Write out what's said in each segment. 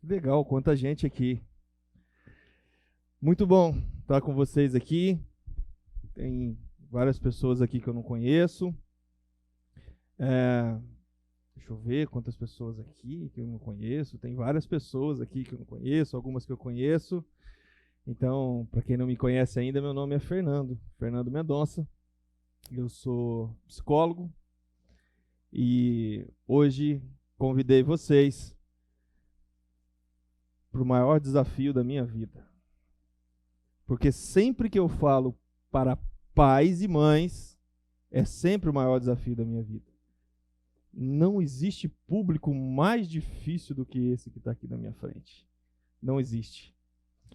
Legal, quanta gente aqui. Muito bom estar com vocês aqui. Tem várias pessoas aqui que eu não conheço. Deixa eu ver quantas pessoas aqui que eu não conheço. Tem várias pessoas aqui que eu não conheço, algumas que eu conheço. Então, para quem não me conhece ainda, meu nome é Fernando Mendonça. Eu sou psicólogo e hoje convidei vocês para o maior desafio da minha vida. Porque sempre que eu falo para pais e mães, é sempre o maior desafio da minha vida. Não existe público mais difícil do que esse que está aqui na minha frente. Não existe.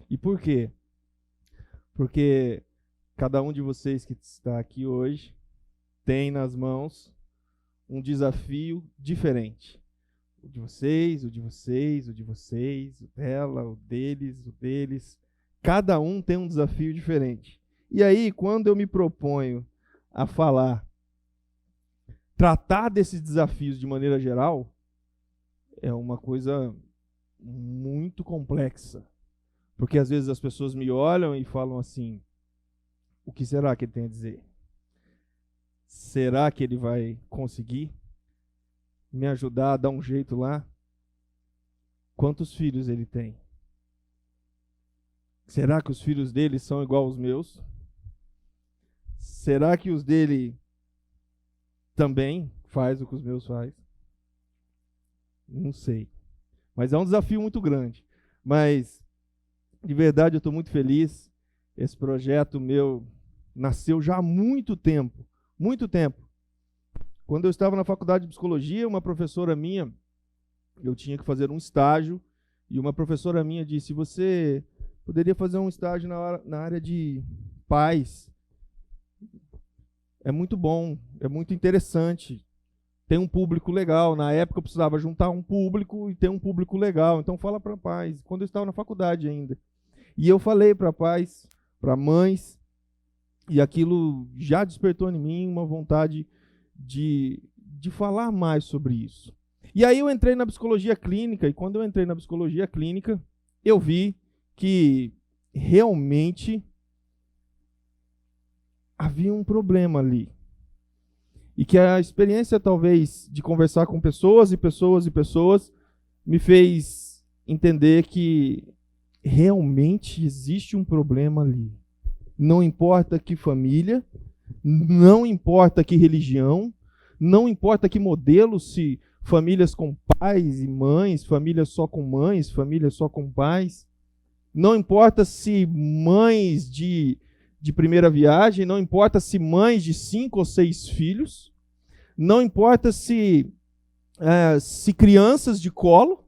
E por quê? Porque cada um de vocês que está aqui hoje tem nas mãos um desafio diferente. O de vocês, o de vocês, o de vocês, o dela, o deles. Cada um tem um desafio diferente. E aí, quando eu me proponho a tratar desses desafios de maneira geral, é uma coisa muito complexa. Porque às vezes as pessoas me olham e falam assim: o que será que ele tem a dizer? Será que ele vai conseguir me ajudar a dar um jeito lá? Quantos filhos ele tem? Será que os filhos dele são igual aos meus? Será que os dele também faz o que os meus faz? Não sei. Mas é um desafio muito grande. Mas, de verdade, eu estou muito feliz. Esse projeto meu nasceu já há muito tempo. Muito tempo. Quando eu estava na faculdade de psicologia, uma professora minha, eu tinha que fazer um estágio, e uma professora minha disse: você poderia fazer um estágio na área de pais. É muito bom, é muito interessante. Tem um público legal. Na época eu precisava juntar um público e ter um público legal. Então fala para pais. Quando eu estava na faculdade ainda. E eu falei para pais, para mães, e aquilo já despertou em mim uma vontade de falar mais sobre isso. E aí eu entrei na psicologia clínica, e quando eu entrei na psicologia clínica, eu vi que realmente havia um problema ali. E que a experiência, talvez, de conversar com pessoas me fez entender que realmente existe um problema ali. Não importa que família, não importa que religião, não importa que modelo, se famílias com pais e mães, famílias só com mães, famílias só com pais. Não importa se mães de primeira viagem, não importa se mães de 5 ou 6 filhos, não importa se crianças de colo,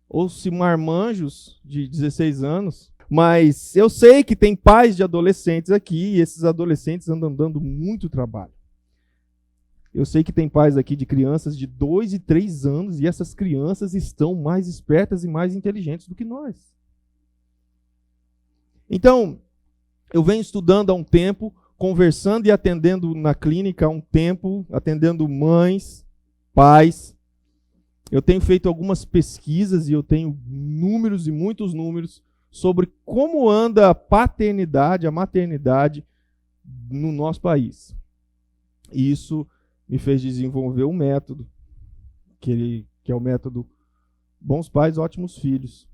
ou se marmanjos de 16 anos. Mas eu sei que tem pais de adolescentes aqui, e esses adolescentes andam dando muito trabalho. Eu sei que tem pais aqui de crianças de 2 e 3 anos, e essas crianças estão mais espertas e mais inteligentes do que nós. Então, eu venho estudando há um tempo, conversando e atendendo na clínica há um tempo, atendendo mães, pais. Eu tenho feito algumas pesquisas e eu tenho números e muitos números sobre como anda a paternidade, a maternidade no nosso país. E isso me fez desenvolver um método, que é o método Bons Pais, Ótimos Filhos.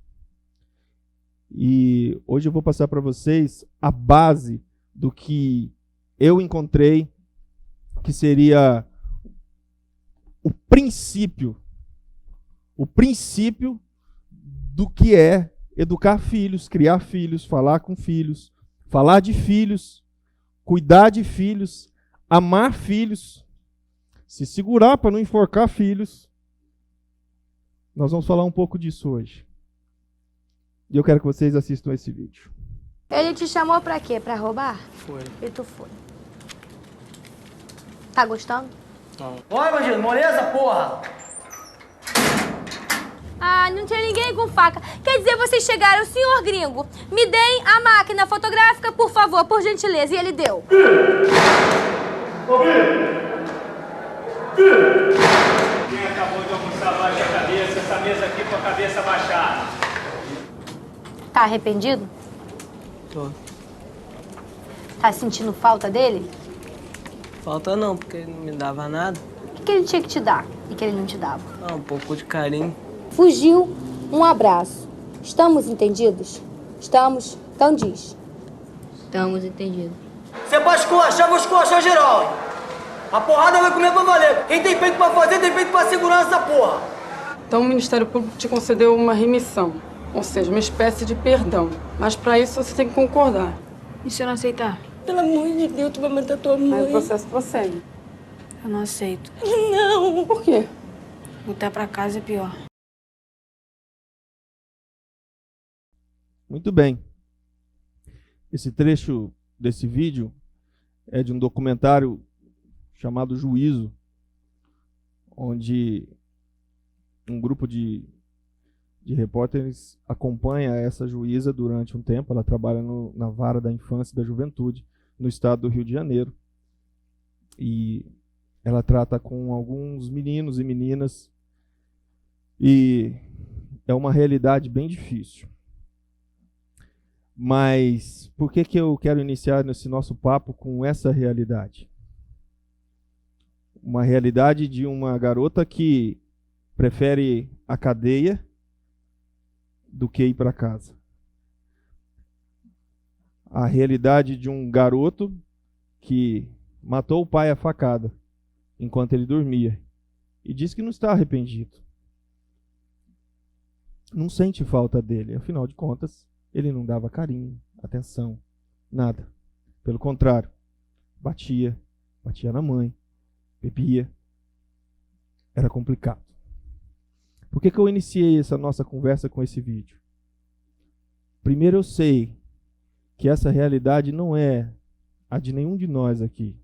E hoje eu vou passar para vocês a base do que eu encontrei, que seria o princípio do que é educar filhos, criar filhos, falar com filhos, falar de filhos, cuidar de filhos, amar filhos, se segurar para não enforcar filhos. Nós vamos falar um pouco disso hoje. E eu quero que vocês assistam esse vídeo. Ele te chamou pra quê? Pra roubar? Foi. E tu foi. Tá gostando? Não. Oi, bandido, moleza, porra! Ah, não tinha ninguém com faca. Quer dizer, vocês chegaram, senhor gringo. Me deem a máquina fotográfica, por favor, por gentileza. E ele deu. Quem acabou de almoçar, baixa a cabeça. Essa mesa aqui foi cabeça baixada. Tá arrependido? Tô. Tá sentindo falta dele? Falta não, porque ele não me dava nada. O que ele tinha que te dar e que ele não te dava? Ah, um pouco de carinho. Fugiu, um abraço. Estamos entendidos? Estamos? Então diz. Estamos entendidos. Você vai esculachar, vou esculachar geral, hein? A porrada vai comer pra valer. Quem tem peito pra fazer, tem peito pra segurar essa porra. Então o Ministério Público te concedeu uma remissão, ou seja, uma espécie de perdão. Mas para isso você tem que concordar. E se eu não aceitar? Pelo amor de Deus, tu vai matar tua mãe. Aí o processo prossegue. Eu não aceito. Não. Por quê? Voltar pra casa é pior. Muito bem. Esse trecho desse vídeo é de um documentário chamado Juízo, onde um grupo de repórteres acompanha essa juíza durante um tempo. Ela trabalha na vara da infância e da juventude no estado do Rio de Janeiro. E ela trata com alguns meninos e meninas, e é uma realidade bem difícil. Mas por que eu quero iniciar nesse nosso papo com essa realidade? Uma realidade de uma garota que prefere a cadeia do que ir para casa. A realidade de um garoto que matou o pai à facada enquanto ele dormia e diz que não está arrependido. Não sente falta dele, afinal de contas, ele não dava carinho, atenção, nada. Pelo contrário, batia na mãe, bebia. Era complicado. Por que eu iniciei essa nossa conversa com esse vídeo? Primeiro, eu sei que essa realidade não é a de nenhum de nós aqui.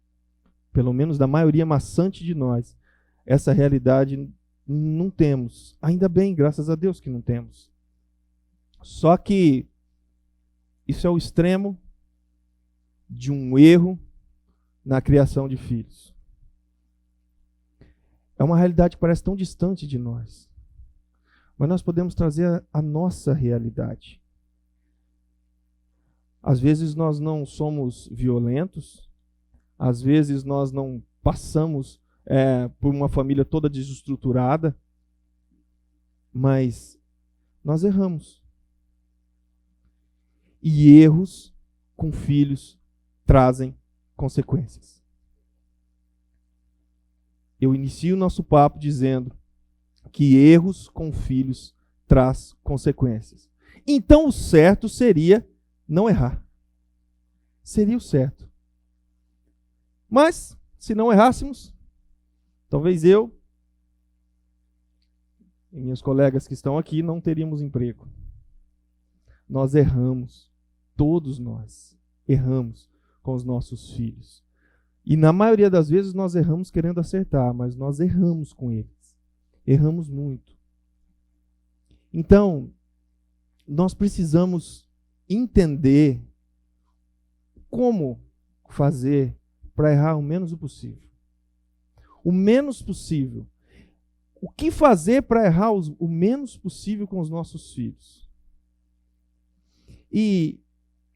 Pelo menos da maioria maçante de nós. Essa realidade não temos. Ainda bem, graças a Deus que não temos. Só que isso é o extremo de um erro na criação de filhos. É uma realidade que parece tão distante de nós. Mas nós podemos trazer a nossa realidade. Às vezes nós não somos violentos, às vezes nós não passamos por uma família toda desestruturada, mas nós erramos. E erros com filhos trazem consequências. Eu inicio o nosso papo dizendo que erros com filhos traz consequências. Então o certo seria não errar. Seria o certo. Mas, se não errássemos, talvez eu e meus colegas que estão aqui não teríamos emprego. Nós erramos. Todos nós erramos com os nossos filhos. E na maioria das vezes nós erramos querendo acertar, mas nós erramos com eles. Erramos muito. Então, nós precisamos entender como fazer para errar o menos possível. O menos possível. O que fazer para errar o menos possível com os nossos filhos? E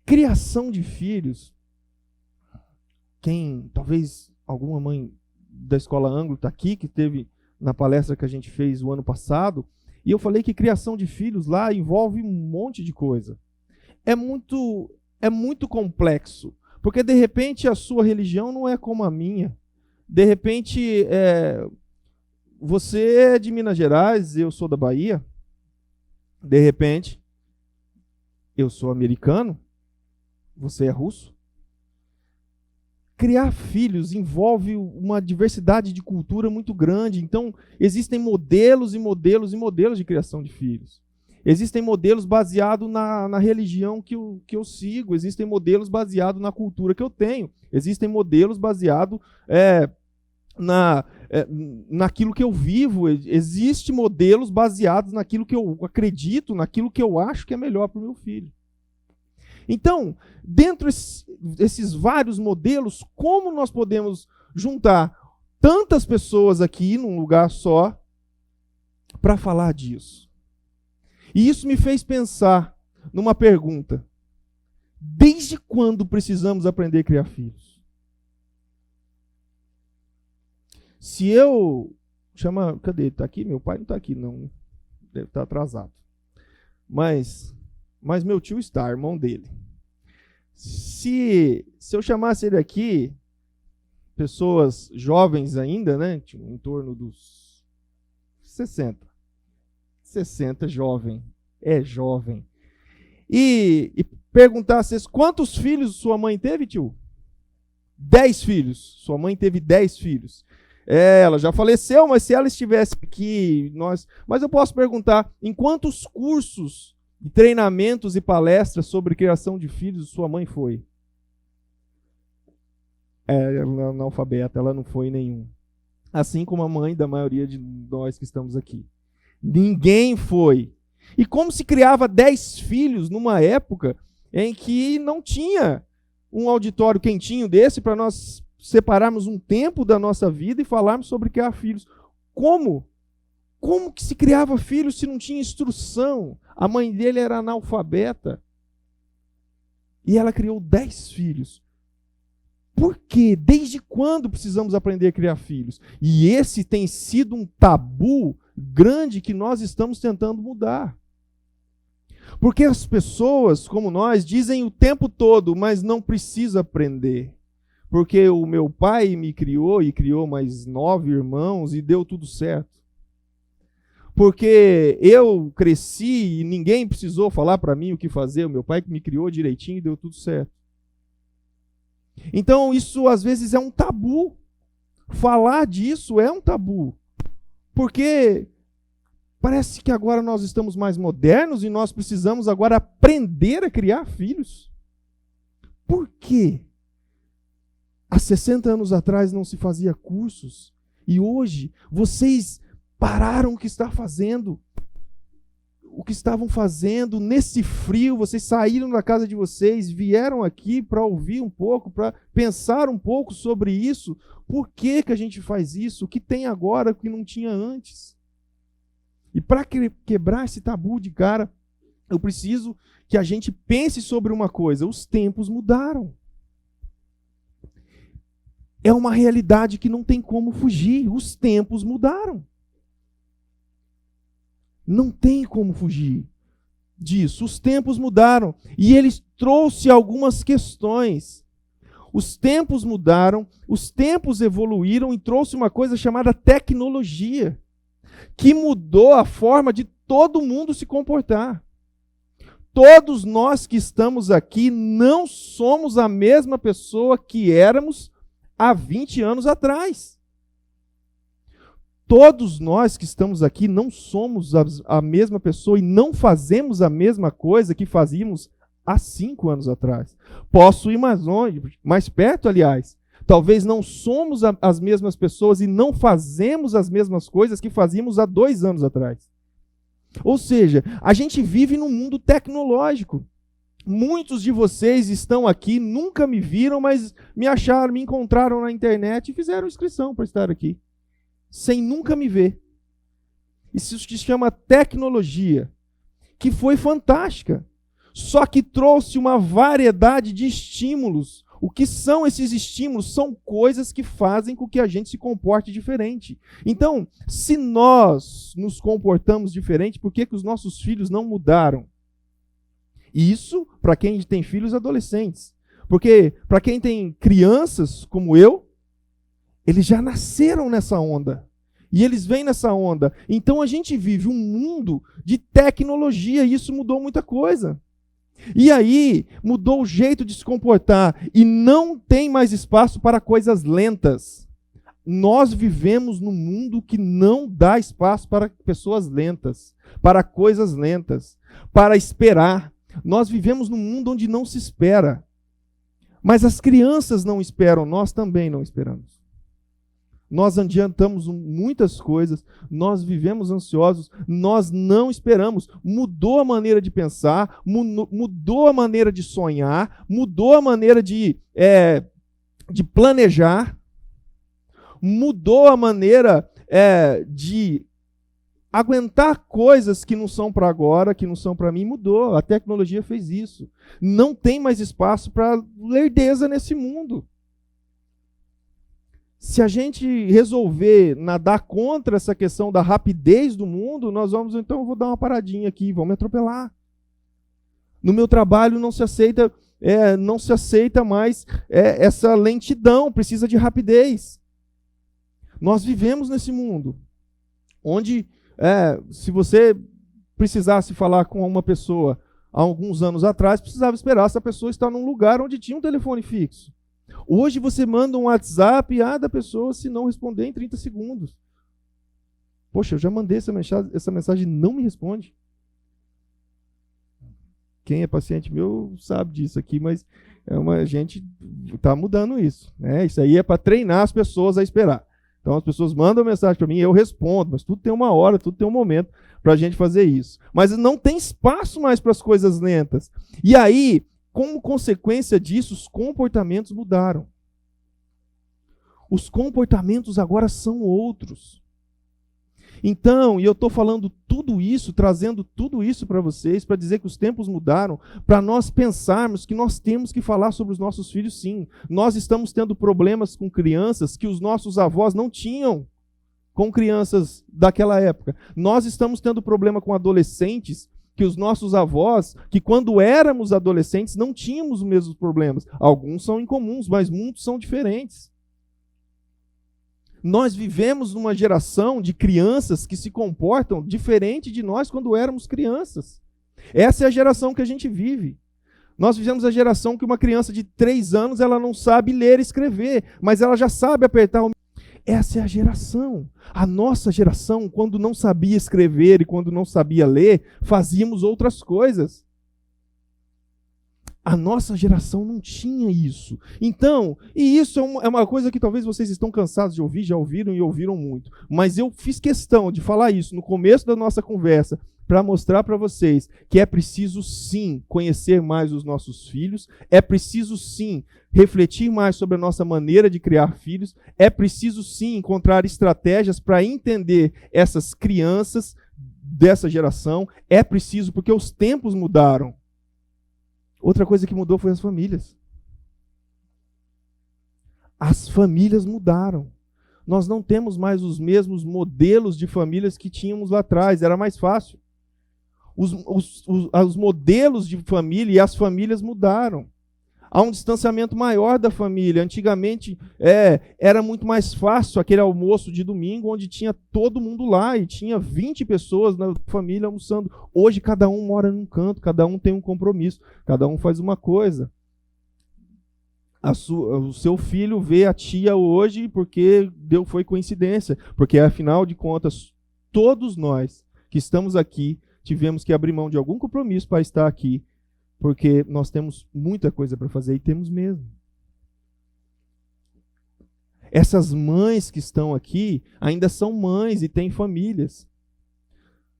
criação de filhos, talvez alguma mãe da Escola Ângulo está aqui, que teve na palestra que a gente fez o ano passado, e eu falei que criação de filhos lá envolve um monte de coisa. É muito complexo, porque de repente a sua religião não é como a minha. De repente você é de Minas Gerais, eu sou da Bahia. De repente eu sou americano, você é russo. Criar filhos envolve uma diversidade de cultura muito grande. Então, existem modelos e modelos e modelos de criação de filhos. Existem modelos baseados na religião que eu sigo. Existem modelos baseados na cultura que eu tenho. Existem modelos baseados naquilo que eu vivo. Existem modelos baseados naquilo que eu acredito, naquilo que eu acho que é melhor para o meu filho. Então, dentro desses vários modelos, como nós podemos juntar tantas pessoas aqui num lugar só para falar disso? E isso me fez pensar numa pergunta. Desde quando precisamos aprender a criar filhos? Se eu... Cadê? Está aqui? Meu pai não está aqui, não. Deve estar atrasado. Mas meu tio está, irmão dele. Se eu chamasse ele aqui, pessoas jovens ainda, né? Em torno dos 60. 60, jovem. É jovem. E perguntasse, quantos filhos sua mãe teve, tio? 10 filhos. Sua mãe teve 10 filhos. Ela já faleceu, mas se ela estivesse aqui, Mas eu posso perguntar, em quantos cursos, treinamentos e palestras sobre criação de filhos sua mãe foi? Ela é analfabeta, ela não foi em nenhum. Assim como a mãe da maioria de nós que estamos aqui. Ninguém foi. E como se criava 10 filhos numa época em que não tinha um auditório quentinho desse para nós separarmos um tempo da nossa vida e falarmos sobre criar filhos. Como? Como que se criava filhos se não tinha instrução? A mãe dele era analfabeta. E ela criou 10 filhos. Por quê? Desde quando precisamos aprender a criar filhos? E esse tem sido um tabu grande que nós estamos tentando mudar. Porque as pessoas, como nós, dizem o tempo todo, mas não precisa aprender. Porque o meu pai me criou e criou mais 9 irmãos e deu tudo certo. Porque eu cresci e ninguém precisou falar para mim o que fazer. O meu pai que me criou direitinho e deu tudo certo. Então isso às vezes é um tabu. Falar disso é um tabu. Porque parece que agora nós estamos mais modernos e nós precisamos agora aprender a criar filhos. Por quê? Há 60 anos atrás não se fazia cursos. E hoje vocês pararam o que estavam fazendo nesse frio. Vocês saíram da casa de vocês, vieram aqui para ouvir um pouco, para pensar um pouco sobre isso. Por que a gente faz isso? O que tem agora que não tinha antes? E para quebrar esse tabu de cara, eu preciso que a gente pense sobre uma coisa. Os tempos mudaram. É uma realidade que não tem como fugir. Os tempos mudaram. Não tem como fugir disso. Os tempos mudaram. E ele trouxe algumas questões. Os tempos mudaram, os tempos evoluíram e trouxe uma coisa chamada tecnologia, que mudou a forma de todo mundo se comportar. Todos nós que estamos aqui não somos a mesma pessoa que éramos há 20 anos atrás. Todos nós que estamos aqui não somos a mesma pessoa e não fazemos a mesma coisa que fazíamos há 5 anos atrás. Posso ir mais longe, mais perto, aliás. Talvez não somos as mesmas pessoas e não fazemos as mesmas coisas que fazíamos há 2 anos atrás. Ou seja, a gente vive num mundo tecnológico. Muitos de vocês estão aqui, nunca me viram, mas me acharam, me encontraram na internet e fizeram inscrição para estar aqui, sem nunca me ver. Isso se chama tecnologia, que foi fantástica, só que trouxe uma variedade de estímulos. O que são esses estímulos? São coisas que fazem com que a gente se comporte diferente. Então, se nós nos comportamos diferente, por que os nossos filhos não mudaram? Isso para quem tem filhos adolescentes. Porque para quem tem crianças como eu, eles já nasceram nessa onda. E eles vêm nessa onda. Então a gente vive um mundo de tecnologia e isso mudou muita coisa. E aí mudou o jeito de se comportar e não tem mais espaço para coisas lentas. Nós vivemos num mundo que não dá espaço para pessoas lentas, para coisas lentas, para esperar. Nós vivemos num mundo onde não se espera. Mas as crianças não esperam, nós também não esperamos. Nós adiantamos muitas coisas, nós vivemos ansiosos, nós não esperamos. Mudou a maneira de pensar, mudou a maneira de sonhar, mudou a maneira de planejar, mudou a maneira de aguentar coisas que não são para agora, que não são para mim, mudou. A tecnologia fez isso. Não tem mais espaço para lerdeza nesse mundo. Se a gente resolver nadar contra essa questão da rapidez do mundo, nós vamos, então, eu vou dar uma paradinha aqui, vamos me atropelar. No meu trabalho não se aceita mais essa lentidão, precisa de rapidez. Nós vivemos nesse mundo onde, se você precisasse falar com uma pessoa há alguns anos atrás, precisava esperar essa pessoa estar num lugar onde tinha um telefone fixo. Hoje você manda um WhatsApp da pessoa, se não responder em 30 segundos. Poxa, eu já mandei essa mensagem e não me responde. Quem é paciente meu sabe disso aqui, mas a gente está mudando isso. Né? Isso aí é para treinar as pessoas a esperar. Então as pessoas mandam mensagem para mim, eu respondo, mas tudo tem uma hora, tudo tem um momento para a gente fazer isso. Mas não tem espaço mais para as coisas lentas. E aí, como consequência disso, os comportamentos mudaram. Os comportamentos agora são outros. Então, e eu estou falando tudo isso, trazendo tudo isso para vocês, para dizer que os tempos mudaram, para nós pensarmos que nós temos que falar sobre os nossos filhos, sim. Nós estamos tendo problemas com crianças que os nossos avós não tinham com crianças daquela época. Nós estamos tendo problema com adolescentes que os nossos avós, que quando éramos adolescentes, não tínhamos os mesmos problemas. Alguns são incomuns, mas muitos são diferentes. Nós vivemos numa geração de crianças que se comportam diferente de nós quando éramos crianças. Essa é a geração que a gente vive. Nós vivemos a geração que uma criança de 3 anos ela não sabe ler e escrever, mas ela já sabe apertar o... Essa é a geração. A nossa geração, quando não sabia escrever e quando não sabia ler, fazíamos outras coisas. A nossa geração não tinha isso. Então, e isso é uma coisa que talvez vocês estão cansados de ouvir, já ouviram e ouviram muito. Mas eu fiz questão de falar isso no começo da nossa conversa, para mostrar para vocês que é preciso sim conhecer mais os nossos filhos, é preciso sim refletir mais sobre a nossa maneira de criar filhos, é preciso sim encontrar estratégias para entender essas crianças dessa geração, é preciso, porque os tempos mudaram. Outra coisa que mudou foi as famílias. As famílias mudaram. Nós não temos mais os mesmos modelos de famílias que tínhamos lá atrás, era mais fácil. Os modelos de família e as famílias mudaram. Há um distanciamento maior da família. Antigamente era muito mais fácil aquele almoço de domingo onde tinha todo mundo lá e tinha 20 pessoas na família almoçando. Hoje cada um mora num canto, cada um tem um compromisso, cada um faz uma coisa. O seu filho vê a tia hoje porque foi coincidência, porque afinal de contas todos nós que estamos aqui tivemos que abrir mão de algum compromisso para estar aqui, porque nós temos muita coisa para fazer e temos mesmo. Essas mães que estão aqui ainda são mães e têm famílias.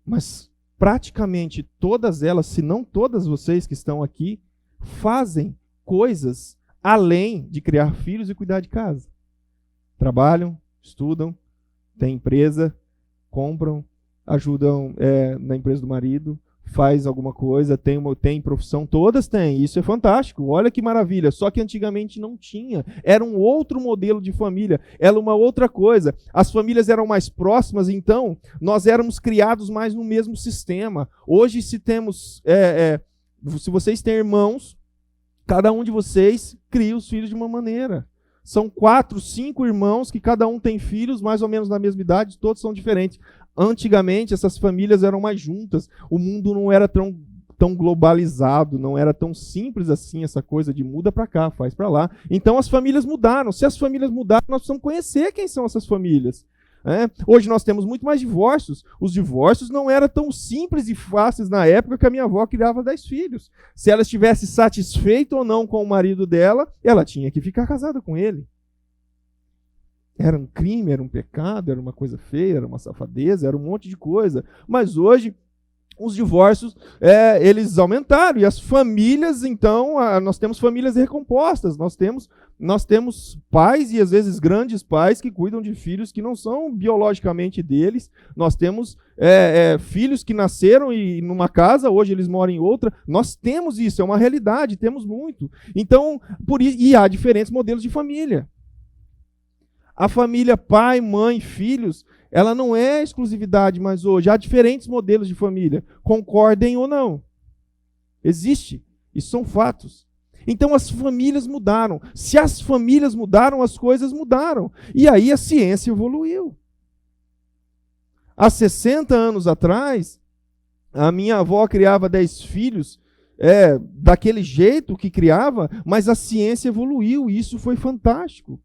Mas praticamente todas elas, se não todas vocês que estão aqui, fazem coisas além de criar filhos e cuidar de casa. Trabalham, estudam, têm empresa, compram, ajudam na empresa do marido, faz alguma coisa, tem profissão, todas têm, isso é fantástico, olha que maravilha, só que antigamente não tinha, era um outro modelo de família, era uma outra coisa, as famílias eram mais próximas, então nós éramos criados mais no mesmo sistema. Hoje se vocês têm irmãos, cada um de vocês cria os filhos de uma maneira. São 4, 5 irmãos que cada um tem filhos, mais ou menos na mesma idade, todos são diferentes. Antigamente, essas famílias eram mais juntas, o mundo não era tão globalizado, não era tão simples assim, essa coisa de muda para cá, faz para lá. Então as famílias mudaram. Se as famílias mudaram, nós precisamos conhecer quem são essas famílias. Hoje nós temos muito mais divórcios. Os divórcios não eram tão simples e fáceis na época que a minha avó criava 10 filhos. Se ela estivesse satisfeita ou não com o marido dela, ela tinha que ficar casada com ele. Era um crime, era um pecado, era uma coisa feia, era uma safadeza, era um monte de coisa. Mas hoje, os divórcios, eles aumentaram. E as famílias, então, nós temos famílias recompostas. Nós temos pais, e às vezes grandes pais, que cuidam de filhos que não são biologicamente deles. Nós temos filhos que nasceram numa casa, hoje eles moram em outra. Nós temos isso, é uma realidade, temos muito. Então, e há diferentes modelos de família. A família pai, mãe, filhos, ela não é exclusividade mais hoje. Há diferentes modelos de família. Concordem ou não. Existe. Isso são fatos. Então as famílias mudaram. Se as famílias mudaram, as coisas mudaram. E aí a ciência evoluiu. Há 60 anos atrás, a minha avó criava 10 filhos daquele jeito que criava, mas a ciência evoluiu e isso foi fantástico.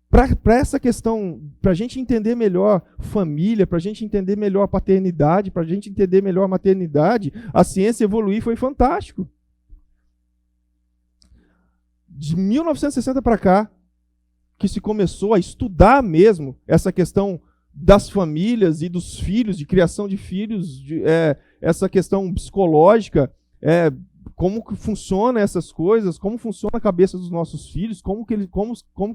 Para essa questão, para a gente entender melhor família, para a gente entender melhor a paternidade, para a gente entender melhor a maternidade, a ciência evoluir foi fantástico. De 1960 para cá, que se começou a estudar mesmo essa questão das famílias e dos filhos, de criação de filhos, essa questão psicológica, como que funciona essas coisas, como funciona a cabeça dos nossos filhos, como que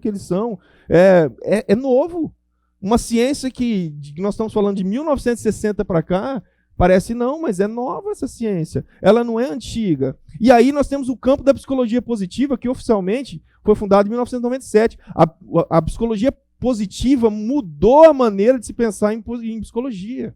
eles são. É novo. Uma ciência que nós estamos falando de 1960 para cá, parece não, mas é nova essa ciência. Ela não é antiga. E aí nós temos o campo da psicologia positiva, que oficialmente foi fundado em 1997. A psicologia positiva mudou a maneira de se pensar em psicologia.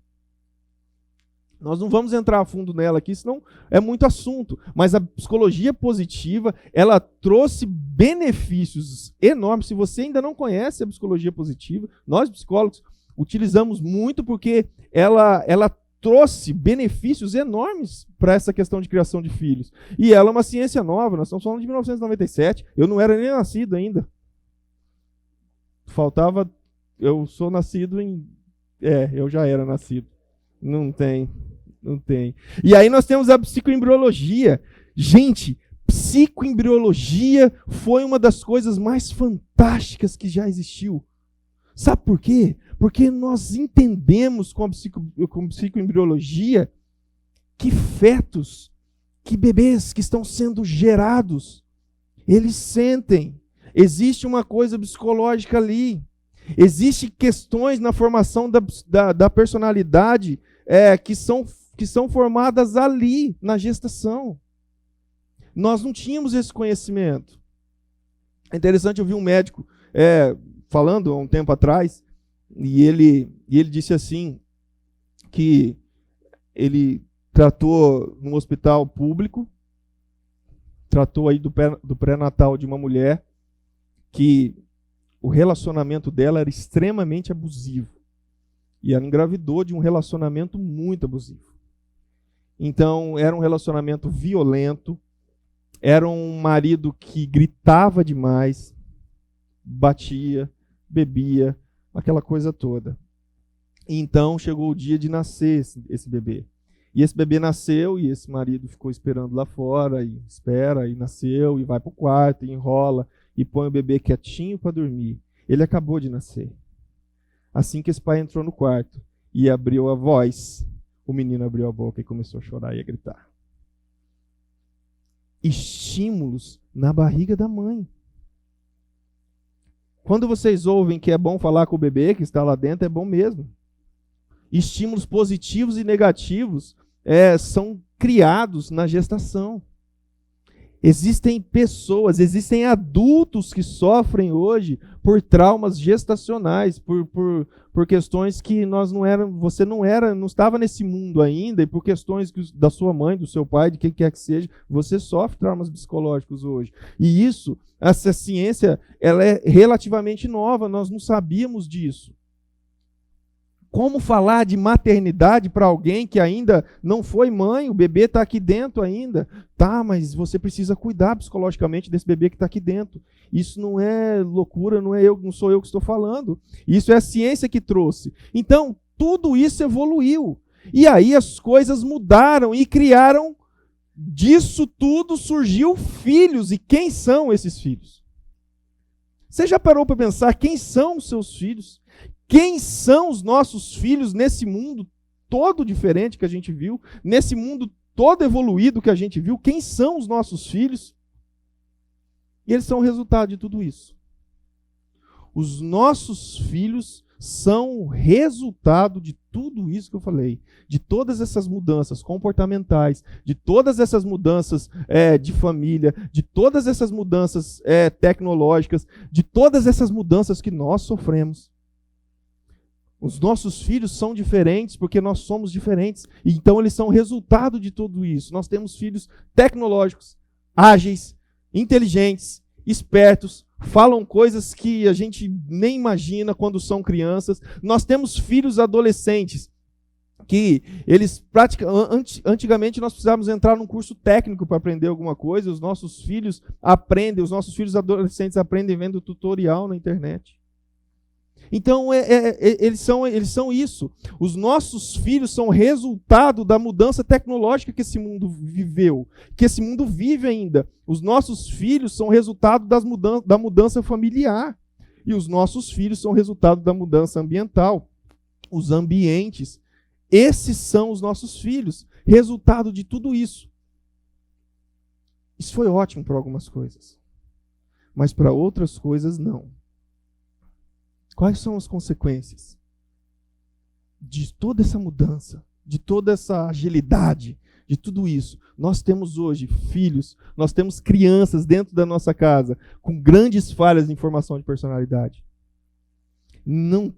Nós não vamos entrar a fundo nela aqui, senão é muito assunto. Mas a psicologia positiva, ela trouxe benefícios enormes. Se você ainda não conhece a psicologia positiva, nós psicólogos utilizamos muito porque ela trouxe benefícios enormes para essa questão de criação de filhos. E ela é uma ciência nova, nós estamos falando de 1997, eu não era nem nascido ainda. Eu sou nascido eu já era nascido. Não tem. E aí nós temos a psicoembriologia. Gente, psicoembriologia foi uma das coisas mais fantásticas que já existiu. Sabe por quê? Porque nós entendemos com psicoembriologia que fetos, que bebês que estão sendo gerados, eles sentem. Existe uma coisa psicológica ali. Existem questões na formação da personalidade que são formadas ali, na gestação. Nós não tínhamos esse conhecimento. É interessante, eu vi um médico falando há um tempo atrás, e ele disse assim, que ele tratou num hospital público, tratou aí do pré-natal de uma mulher, que o relacionamento dela era extremamente abusivo. E ela engravidou de um relacionamento muito abusivo. Então, era um relacionamento violento, era um marido que gritava demais, batia, bebia, aquela coisa toda. Então, chegou o dia de nascer esse bebê. E esse bebê nasceu, e esse marido ficou esperando lá fora, e espera, e nasceu, e vai para o quarto, e enrola, e põe o bebê quietinho para dormir. Ele acabou de nascer. Assim que esse pai entrou no quarto e abriu a voz, o menino abriu a boca e começou a chorar e a gritar. Estímulos na barriga da mãe. Quando vocês ouvem que é bom falar com o bebê que está lá dentro, é bom mesmo. Estímulos positivos e negativos são criados na gestação. Existem pessoas, existem adultos que sofrem hoje por traumas gestacionais, por questões que você não estava nesse mundo ainda, e por questões da sua mãe, do seu pai, de quem quer que seja, você sofre traumas psicológicos hoje. E essa ciência, ela é relativamente nova, nós não sabíamos disso. Como falar de maternidade para alguém que ainda não foi mãe, o bebê está aqui dentro ainda? Tá, mas você precisa cuidar psicologicamente desse bebê que está aqui dentro. Isso não é loucura, não sou eu que estou falando. Isso é a ciência que trouxe. Então, tudo isso evoluiu. E aí as coisas mudaram e criaram, disso tudo surgiu filhos. E quem são esses filhos? Você já parou para pensar quem são os seus filhos? Quem são os nossos filhos nesse mundo todo diferente que a gente viu, nesse mundo todo evoluído que a gente viu, quem são os nossos filhos? E eles são o resultado de tudo isso. Os nossos filhos são o resultado de tudo isso que eu falei, de todas essas mudanças comportamentais, de todas essas mudanças de família, de todas essas mudanças tecnológicas, de todas essas mudanças que nós sofremos. Os nossos filhos são diferentes porque nós somos diferentes. Então eles são resultado de tudo isso. Nós temos filhos tecnológicos, ágeis, inteligentes, espertos, falam coisas que a gente nem imagina quando são crianças. Nós temos filhos adolescentes que eles antigamente nós precisávamos entrar num curso técnico para aprender alguma coisa. Os nossos filhos adolescentes aprendem vendo tutorial na internet. Então, eles são isso. Os nossos filhos são resultado da mudança tecnológica que esse mundo viveu, que esse mundo vive ainda. Os nossos filhos são resultado da mudança familiar. E os nossos filhos são resultado da mudança ambiental. Os ambientes, esses são os nossos filhos, resultado de tudo isso. Isso foi ótimo para algumas coisas, mas para outras coisas não. Quais são as consequências de toda essa mudança, de toda essa agilidade, de tudo isso? Nós temos hoje filhos, nós temos crianças dentro da nossa casa com grandes falhas de formação de personalidade. Não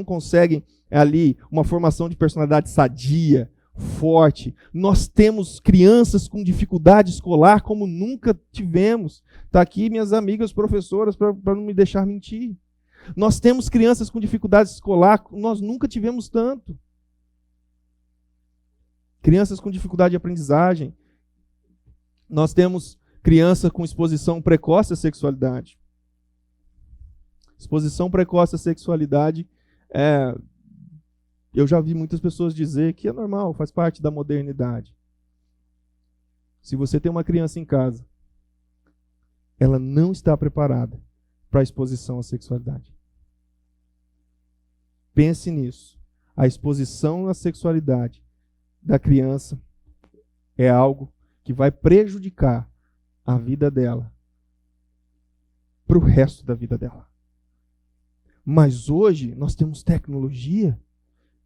conseguem ali uma formação de personalidade sadia, forte. Nós temos crianças com dificuldade escolar como nunca tivemos. Está aqui minhas amigas professoras para não me deixar mentir. Nós temos crianças com dificuldade escolar, nós nunca tivemos tanto. Crianças com dificuldade de aprendizagem. Nós temos criança com exposição precoce à sexualidade. Exposição precoce à sexualidade, eu já vi muitas pessoas dizer que é normal, faz parte da modernidade. Se você tem uma criança em casa, ela não está preparada para a exposição à sexualidade. Pense nisso. A exposição à sexualidade da criança é algo que vai prejudicar a vida dela para o resto da vida dela. Mas hoje nós temos tecnologia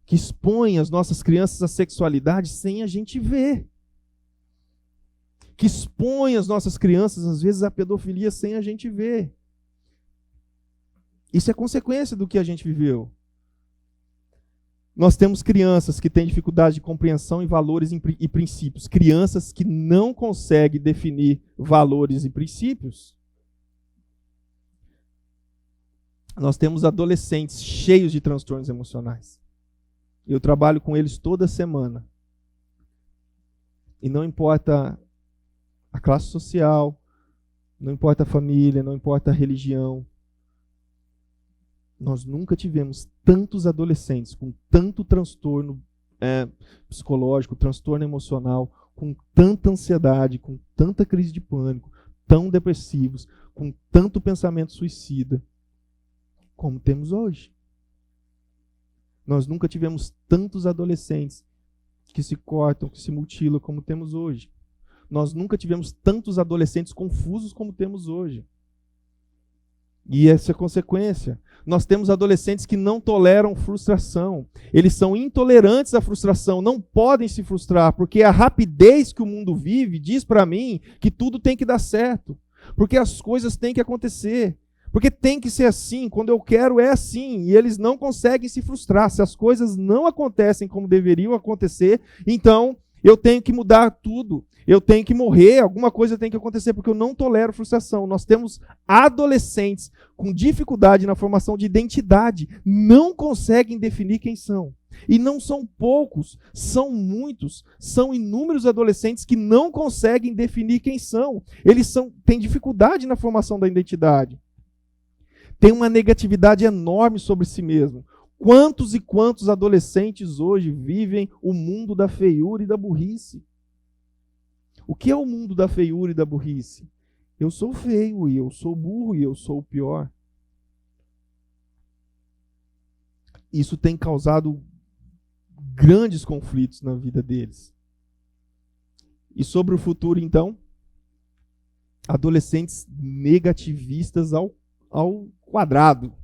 que expõe as nossas crianças à sexualidade sem a gente ver. Que expõe as nossas crianças, às vezes, à pedofilia sem a gente ver. Isso é consequência do que a gente viveu. Nós temos crianças que têm dificuldade de compreensão em valores e princípios. Crianças que não conseguem definir valores e princípios. Nós temos adolescentes cheios de transtornos emocionais. Eu trabalho com eles toda semana. E não importa a classe social, não importa a família, não importa a religião. Nós nunca tivemos tantos adolescentes com tanto transtorno psicológico, transtorno emocional, com tanta ansiedade, com tanta crise de pânico, tão depressivos, com tanto pensamento suicida, como temos hoje. Nós nunca tivemos tantos adolescentes que se cortam, que se mutilam, como temos hoje. Nós nunca tivemos tantos adolescentes confusos como temos hoje. E essa é a consequência. Nós temos adolescentes que não toleram frustração. Eles são intolerantes à frustração, não podem se frustrar, porque a rapidez que o mundo vive diz para mim que tudo tem que dar certo, porque as coisas têm que acontecer, porque tem que ser assim, quando eu quero é assim, e eles não conseguem se frustrar. Se as coisas não acontecem como deveriam acontecer, então eu tenho que mudar tudo. Eu tenho que morrer, alguma coisa tem que acontecer, porque eu não tolero frustração. Nós temos adolescentes com dificuldade na formação de identidade, não conseguem definir quem são. E não são poucos, são muitos, são inúmeros adolescentes que não conseguem definir quem são. Eles têm dificuldade na formação da identidade. Tem uma negatividade enorme sobre si mesmo. Quantos e quantos adolescentes hoje vivem o mundo da feiura e da burrice? O que é o mundo da feiura e da burrice? Eu sou feio, e eu sou burro, e eu sou o pior. Isso tem causado grandes conflitos na vida deles. E sobre o futuro, então, adolescentes negativistas ao quadrado.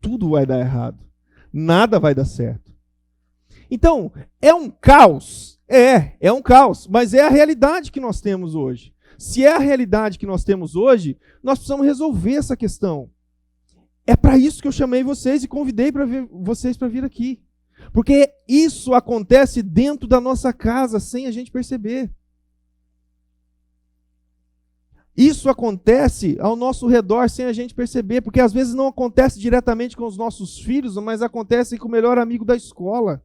Tudo vai dar errado. Nada vai dar certo. Então, é um caos? É um caos, mas é a realidade que nós temos hoje. Se é a realidade que nós temos hoje, nós precisamos resolver essa questão. É para isso que eu chamei vocês e convidei vocês para vir aqui. Porque isso acontece dentro da nossa casa, sem a gente perceber. Isso acontece ao nosso redor, sem a gente perceber, porque às vezes não acontece diretamente com os nossos filhos, mas acontece com o melhor amigo da escola.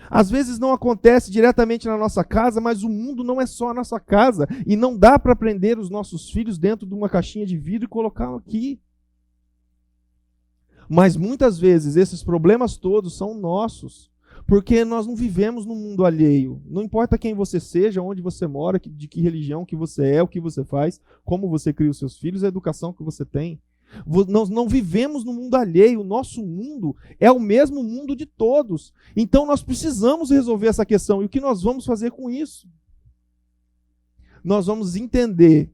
Às vezes não acontece diretamente na nossa casa, mas o mundo não é só a nossa casa, e não dá para prender os nossos filhos dentro de uma caixinha de vidro e colocá-los aqui. Mas muitas vezes esses problemas todos são nossos, porque nós não vivemos num mundo alheio. Não importa quem você seja, onde você mora, de que religião que você é, o que você faz, como você cria os seus filhos, a educação que você tem. Nós não vivemos no mundo alheio, o nosso mundo é o mesmo mundo de todos. Então nós precisamos resolver essa questão. E o que nós vamos fazer com isso? Nós vamos entender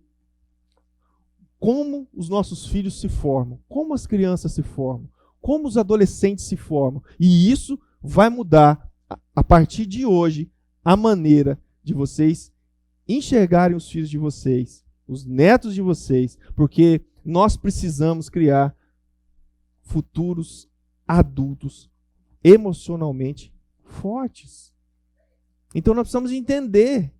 como os nossos filhos se formam, como as crianças se formam, como os adolescentes se formam. E isso vai mudar, a partir de hoje, a maneira de vocês enxergarem os filhos de vocês, os netos de vocês, porque nós precisamos criar futuros adultos emocionalmente fortes. Então nós precisamos entender,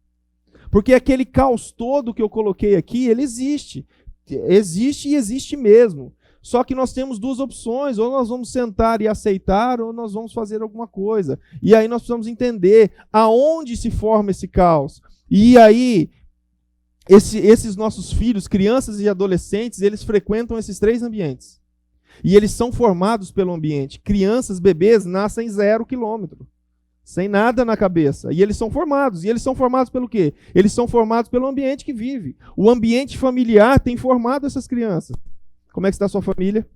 porque aquele caos todo que eu coloquei aqui, ele existe. Existe e existe mesmo. Só que nós temos duas opções: ou nós vamos sentar e aceitar, ou nós vamos fazer alguma coisa. E aí nós precisamos entender aonde se forma esse caos. E aí, esses nossos filhos, crianças e adolescentes, eles frequentam esses três ambientes. E eles são formados pelo ambiente. Crianças, bebês, nascem 0 quilômetro. Sem nada na cabeça. E eles são formados. E eles são formados pelo quê? Eles são formados pelo ambiente que vive. O ambiente familiar tem formado essas crianças. Como é que está a sua família?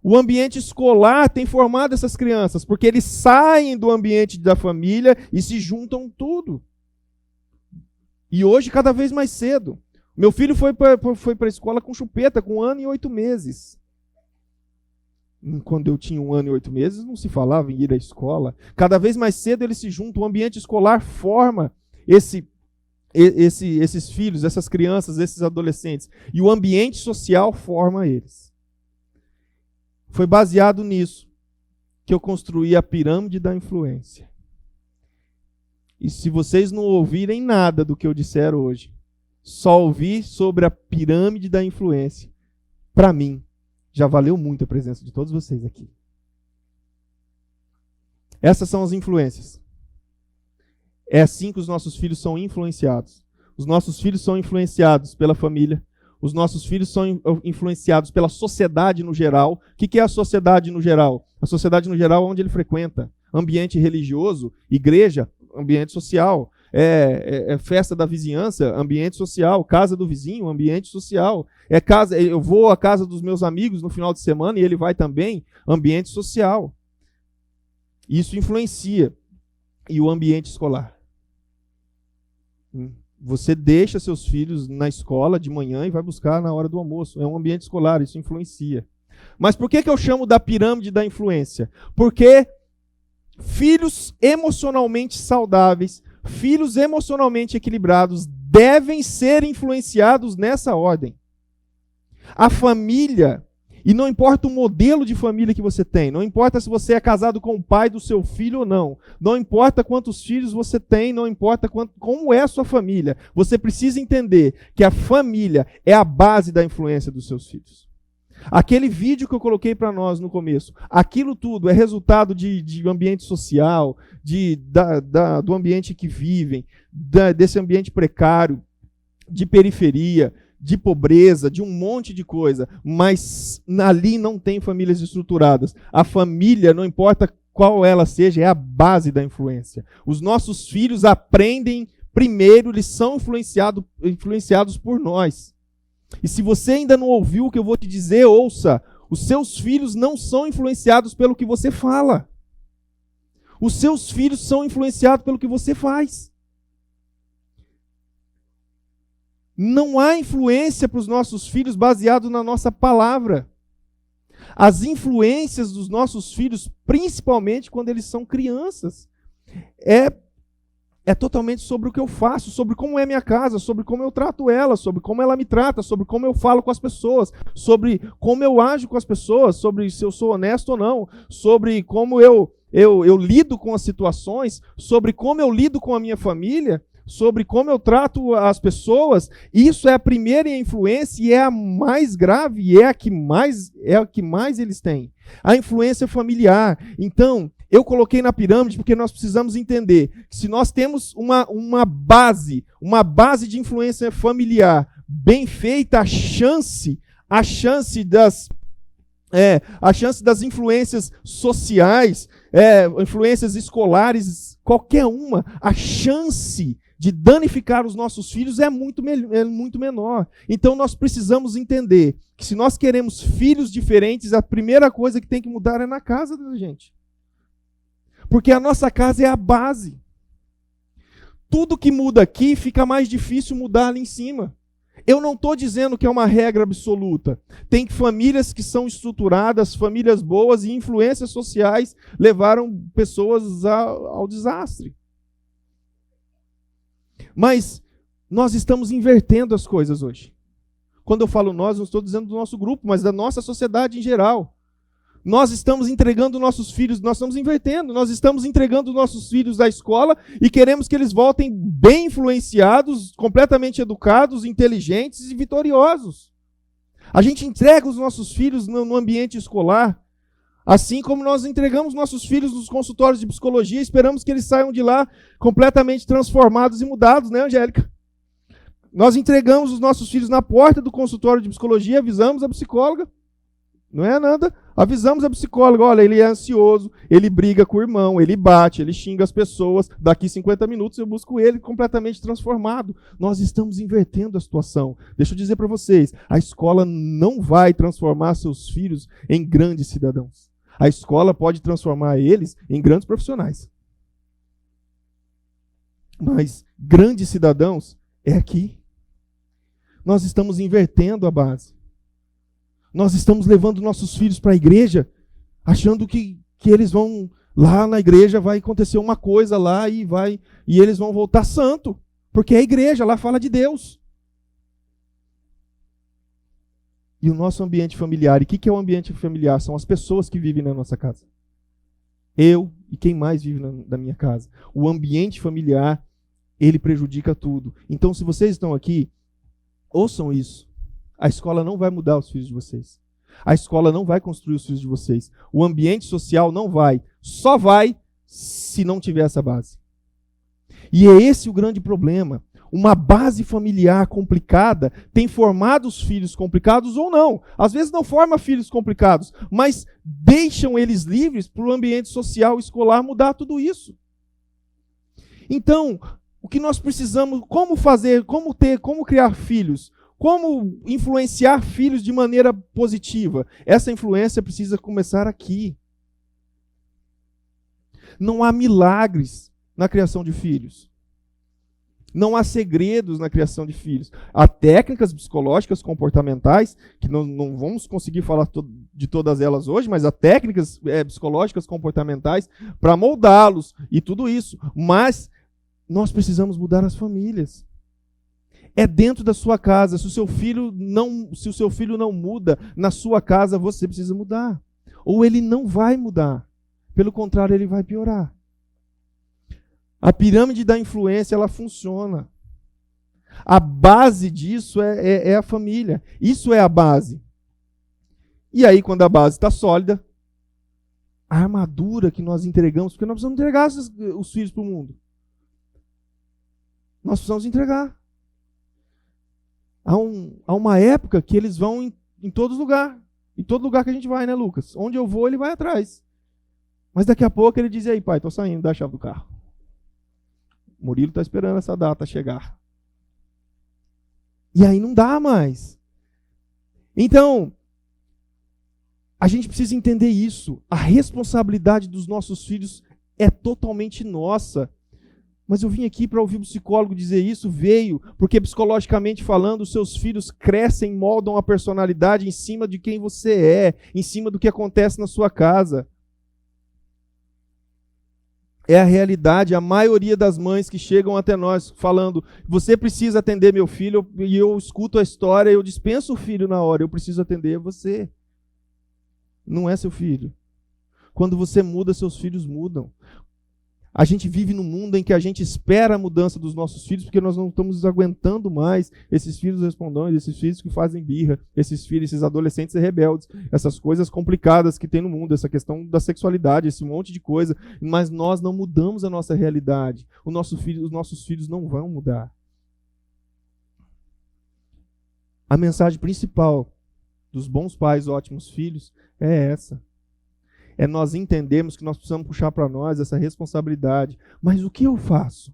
O ambiente escolar tem formado essas crianças, porque eles saem do ambiente da família e se juntam tudo. E hoje, cada vez mais cedo. Meu filho foi para a escola com chupeta, com 1 ano e 8 meses. Quando eu tinha 1 ano e 8 meses, não se falava em ir à escola. Cada vez mais cedo eles se juntam, o ambiente escolar forma esses filhos, essas crianças, esses adolescentes. E o ambiente social forma eles. Foi baseado nisso que eu construí a pirâmide da influência. E se vocês não ouvirem nada do que eu disser hoje, só ouvir sobre a pirâmide da influência, para mim, já valeu muito a presença de todos vocês aqui. Essas são as influências. É assim que os nossos filhos são influenciados. Os nossos filhos são influenciados pela família. Os nossos filhos são influenciados pela sociedade no geral. O que é a sociedade no geral? A sociedade no geral é onde ele frequenta. Ambiente religioso, igreja, ambiente social. Festa da vizinhança, ambiente social. Casa do vizinho, ambiente social. Eu vou à casa dos meus amigos no final de semana e ele vai também, ambiente social. Isso influencia. E o ambiente escolar. Você deixa seus filhos na escola de manhã e vai buscar na hora do almoço. É um ambiente escolar, isso influencia. Mas por que eu chamo da pirâmide da influência? Porque filhos emocionalmente saudáveis, filhos emocionalmente equilibrados devem ser influenciados nessa ordem. A família, e não importa o modelo de família que você tem, não importa se você é casado com o pai do seu filho ou não, não importa quantos filhos você tem, não importa como é a sua família, você precisa entender que a família é a base da influência dos seus filhos. Aquele vídeo que eu coloquei para nós no começo, aquilo tudo é resultado de ambiente social, do ambiente que vivem, desse ambiente precário, de periferia, de pobreza, de um monte de coisa, mas ali não tem famílias estruturadas. A família, não importa qual ela seja, é a base da influência. Os nossos filhos aprendem primeiro, eles são influenciados por nós. E se você ainda não ouviu o que eu vou te dizer, ouça. Os seus filhos não são influenciados pelo que você fala. Os seus filhos são influenciados pelo que você faz. Não há influência para os nossos filhos baseado na nossa palavra. As influências dos nossos filhos, principalmente quando eles são crianças, é totalmente sobre o que eu faço, sobre como é minha casa, sobre como eu trato ela, sobre como ela me trata, sobre como eu falo com as pessoas, sobre como eu ajo com as pessoas, sobre se eu sou honesto ou não, sobre como eu lido com as situações, sobre como eu lido com a minha família, sobre como eu trato as pessoas. Isso é a primeira influência e é a mais grave e é a que mais eles têm. A influência familiar. Então, eu coloquei na pirâmide porque nós precisamos entender que se nós temos uma base de influência familiar bem feita, a chance das influências sociais, influências escolares, qualquer uma, a chance de danificar os nossos filhos é muito menor. Então nós precisamos entender que se nós queremos filhos diferentes, a primeira coisa que tem que mudar é na casa da gente. Porque a nossa casa é a base. Tudo que muda aqui fica mais difícil mudar ali em cima. Eu não estou dizendo que é uma regra absoluta. Tem famílias que são estruturadas, famílias boas e influências sociais levaram pessoas ao desastre. Mas nós estamos invertendo as coisas hoje. Quando eu falo nós, não estou dizendo do nosso grupo, mas da nossa sociedade em geral. Nós estamos entregando nossos filhos, nós estamos invertendo, nós estamos entregando nossos filhos à escola e queremos que eles voltem bem influenciados, completamente educados, inteligentes e vitoriosos. A gente entrega os nossos filhos no ambiente escolar, assim como nós entregamos nossos filhos nos consultórios de psicologia, esperamos que eles saiam de lá completamente transformados e mudados, né, Angélica? Nós entregamos os nossos filhos na porta do consultório de psicologia, avisamos a psicóloga, não é nada, avisamos a psicóloga, olha, ele é ansioso, ele briga com o irmão, ele bate, ele xinga as pessoas, daqui 50 minutos eu busco ele completamente transformado. Nós estamos invertendo a situação. Deixa eu dizer para vocês, a escola não vai transformar seus filhos em grandes cidadãos. A escola pode transformar eles em grandes profissionais. Mas grandes cidadãos é aqui. Nós estamos invertendo a base. Nós estamos levando nossos filhos para a igreja, achando que eles vão, lá na igreja vai acontecer uma coisa lá e eles vão voltar santo, porque é a igreja, lá fala de Deus. E o nosso ambiente familiar, e o que é o ambiente familiar? São as pessoas que vivem na nossa casa. Eu e quem mais vive na minha casa. O ambiente familiar, ele prejudica tudo. Então, se vocês estão aqui, ouçam isso. A escola não vai mudar os filhos de vocês. A escola não vai construir os filhos de vocês. O ambiente social não vai. Só vai se não tiver essa base. E é esse o grande problema. Uma base familiar complicada tem formado os filhos complicados ou não. Às vezes não forma filhos complicados, mas deixam eles livres para o ambiente social escolar mudar tudo isso. Então, o que nós precisamos, como fazer, como criar filhos? Como influenciar filhos de maneira positiva? Essa influência precisa começar aqui. Não há milagres na criação de filhos. Não há segredos na criação de filhos. Há técnicas psicológicas comportamentais, que não vamos conseguir falar de todas elas hoje, mas há técnicas psicológicas comportamentais para moldá-los e tudo isso. Mas nós precisamos mudar as famílias. É dentro da sua casa. Se o seu filho não muda na sua casa, você precisa mudar. Ou ele não vai mudar. Pelo contrário, ele vai piorar. A pirâmide da influência, ela funciona. A base disso é a família. Isso é a base. E aí, quando a base está sólida, a armadura que nós entregamos, porque nós precisamos entregar os filhos para o mundo. Nós precisamos entregar. Há uma época que eles vão em todo lugar. Em todo lugar que a gente vai, né, Lucas? Onde eu vou, ele vai atrás. Mas daqui a pouco ele diz, e aí, pai, estou saindo, dá a chave do carro. O Murilo está esperando essa data chegar. E aí não dá mais. Então, a gente precisa entender isso. A responsabilidade dos nossos filhos é totalmente nossa. Mas eu vim aqui para ouvir o psicólogo dizer isso, veio, porque psicologicamente falando, os seus filhos crescem, moldam a personalidade em cima de quem você é, em cima do que acontece na sua casa. É a realidade, a maioria das mães que chegam até nós falando, você precisa atender meu filho, e eu escuto a história, eu dispenso o filho na hora, eu preciso atender você. Não é seu filho. Quando você muda, seus filhos mudam. A gente vive num mundo em que a gente espera a mudança dos nossos filhos porque nós não estamos aguentando mais esses filhos respondões, esses filhos que fazem birra, esses filhos, esses adolescentes rebeldes, essas coisas complicadas que tem no mundo, essa questão da sexualidade, esse monte de coisa. Mas nós não mudamos a nossa realidade. Os nossos filhos não vão mudar. A mensagem principal dos bons pais, ótimos filhos, é essa. É nós entendermos que nós precisamos puxar para nós essa responsabilidade. Mas o que eu faço?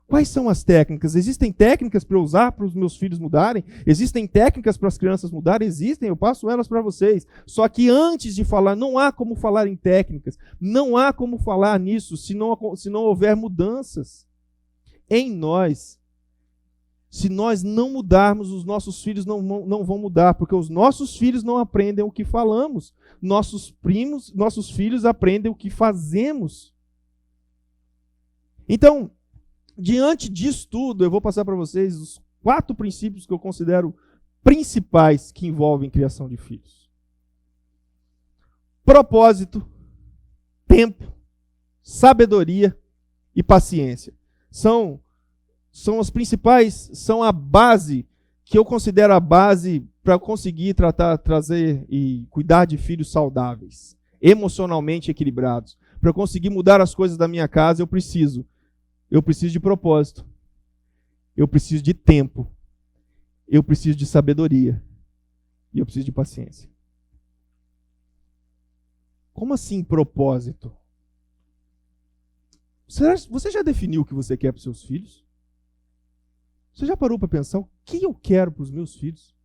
Quais são as técnicas? Existem técnicas para eu usar para os meus filhos mudarem? Existem técnicas para as crianças mudarem? Existem, eu passo elas para vocês. Só que antes de falar, não há como falar em técnicas. Não há como falar nisso se não houver mudanças em nós. Se nós não mudarmos, os nossos filhos não vão mudar, porque os nossos filhos não aprendem o que falamos. Nossos filhos aprendem o que fazemos. Então, diante disso tudo, eu vou passar para vocês os 4 princípios que eu considero principais que envolvem criação de filhos. Propósito, tempo, sabedoria e paciência. São as principais, são a base, que eu considero a base para conseguir trazer e cuidar de filhos saudáveis, emocionalmente equilibrados. Para eu conseguir mudar as coisas da minha casa, eu preciso de propósito, eu preciso de tempo, eu preciso de sabedoria e eu preciso de paciência. Como assim propósito? Você já definiu o que você quer para os seus filhos? Você já parou para pensar o que eu quero para os meus filhos?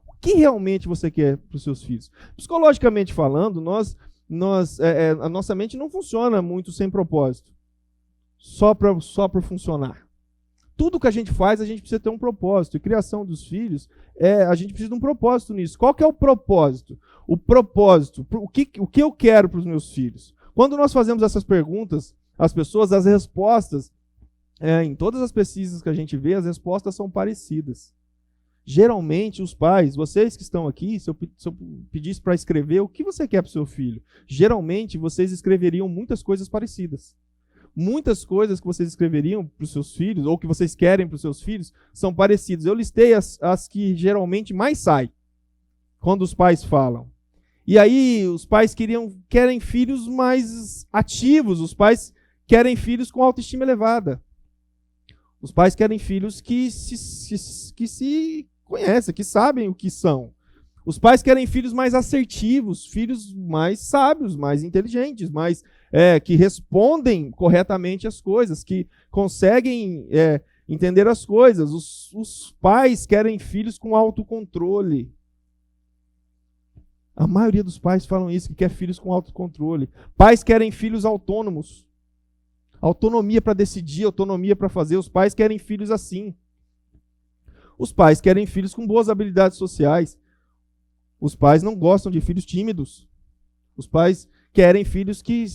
O que realmente você quer para os seus filhos? Psicologicamente falando, a nossa mente não funciona muito sem propósito. Só para funcionar. Tudo que a gente faz, a gente precisa ter um propósito. E criação dos filhos, a gente precisa de um propósito nisso. Qual que é o propósito? O propósito, o que eu quero para os meus filhos? Quando nós fazemos essas perguntas, as respostas, em todas as pesquisas que a gente vê, as respostas são parecidas. Geralmente, os pais, vocês que estão aqui, se eu pedisse para escrever o que você quer para o seu filho, geralmente vocês escreveriam muitas coisas parecidas. Muitas coisas que vocês escreveriam para os seus filhos, ou que vocês querem para os seus filhos, são parecidas. Eu listei as que geralmente mais saem quando os pais falam. E aí, os pais querem filhos mais ativos, os pais querem filhos com autoestima elevada. Os pais querem filhos que se conhecem, que sabem o que são. Os pais querem filhos mais assertivos, filhos mais sábios, mais inteligentes, que respondem corretamente as coisas, que conseguem entender as coisas. Os pais querem filhos com autocontrole. A maioria dos pais falam isso, que quer filhos com autocontrole. Pais querem filhos autônomos. Autonomia para decidir, autonomia para fazer. Os pais querem filhos assim. Os pais querem filhos com boas habilidades sociais. Os pais não gostam de filhos tímidos. Os pais querem filhos que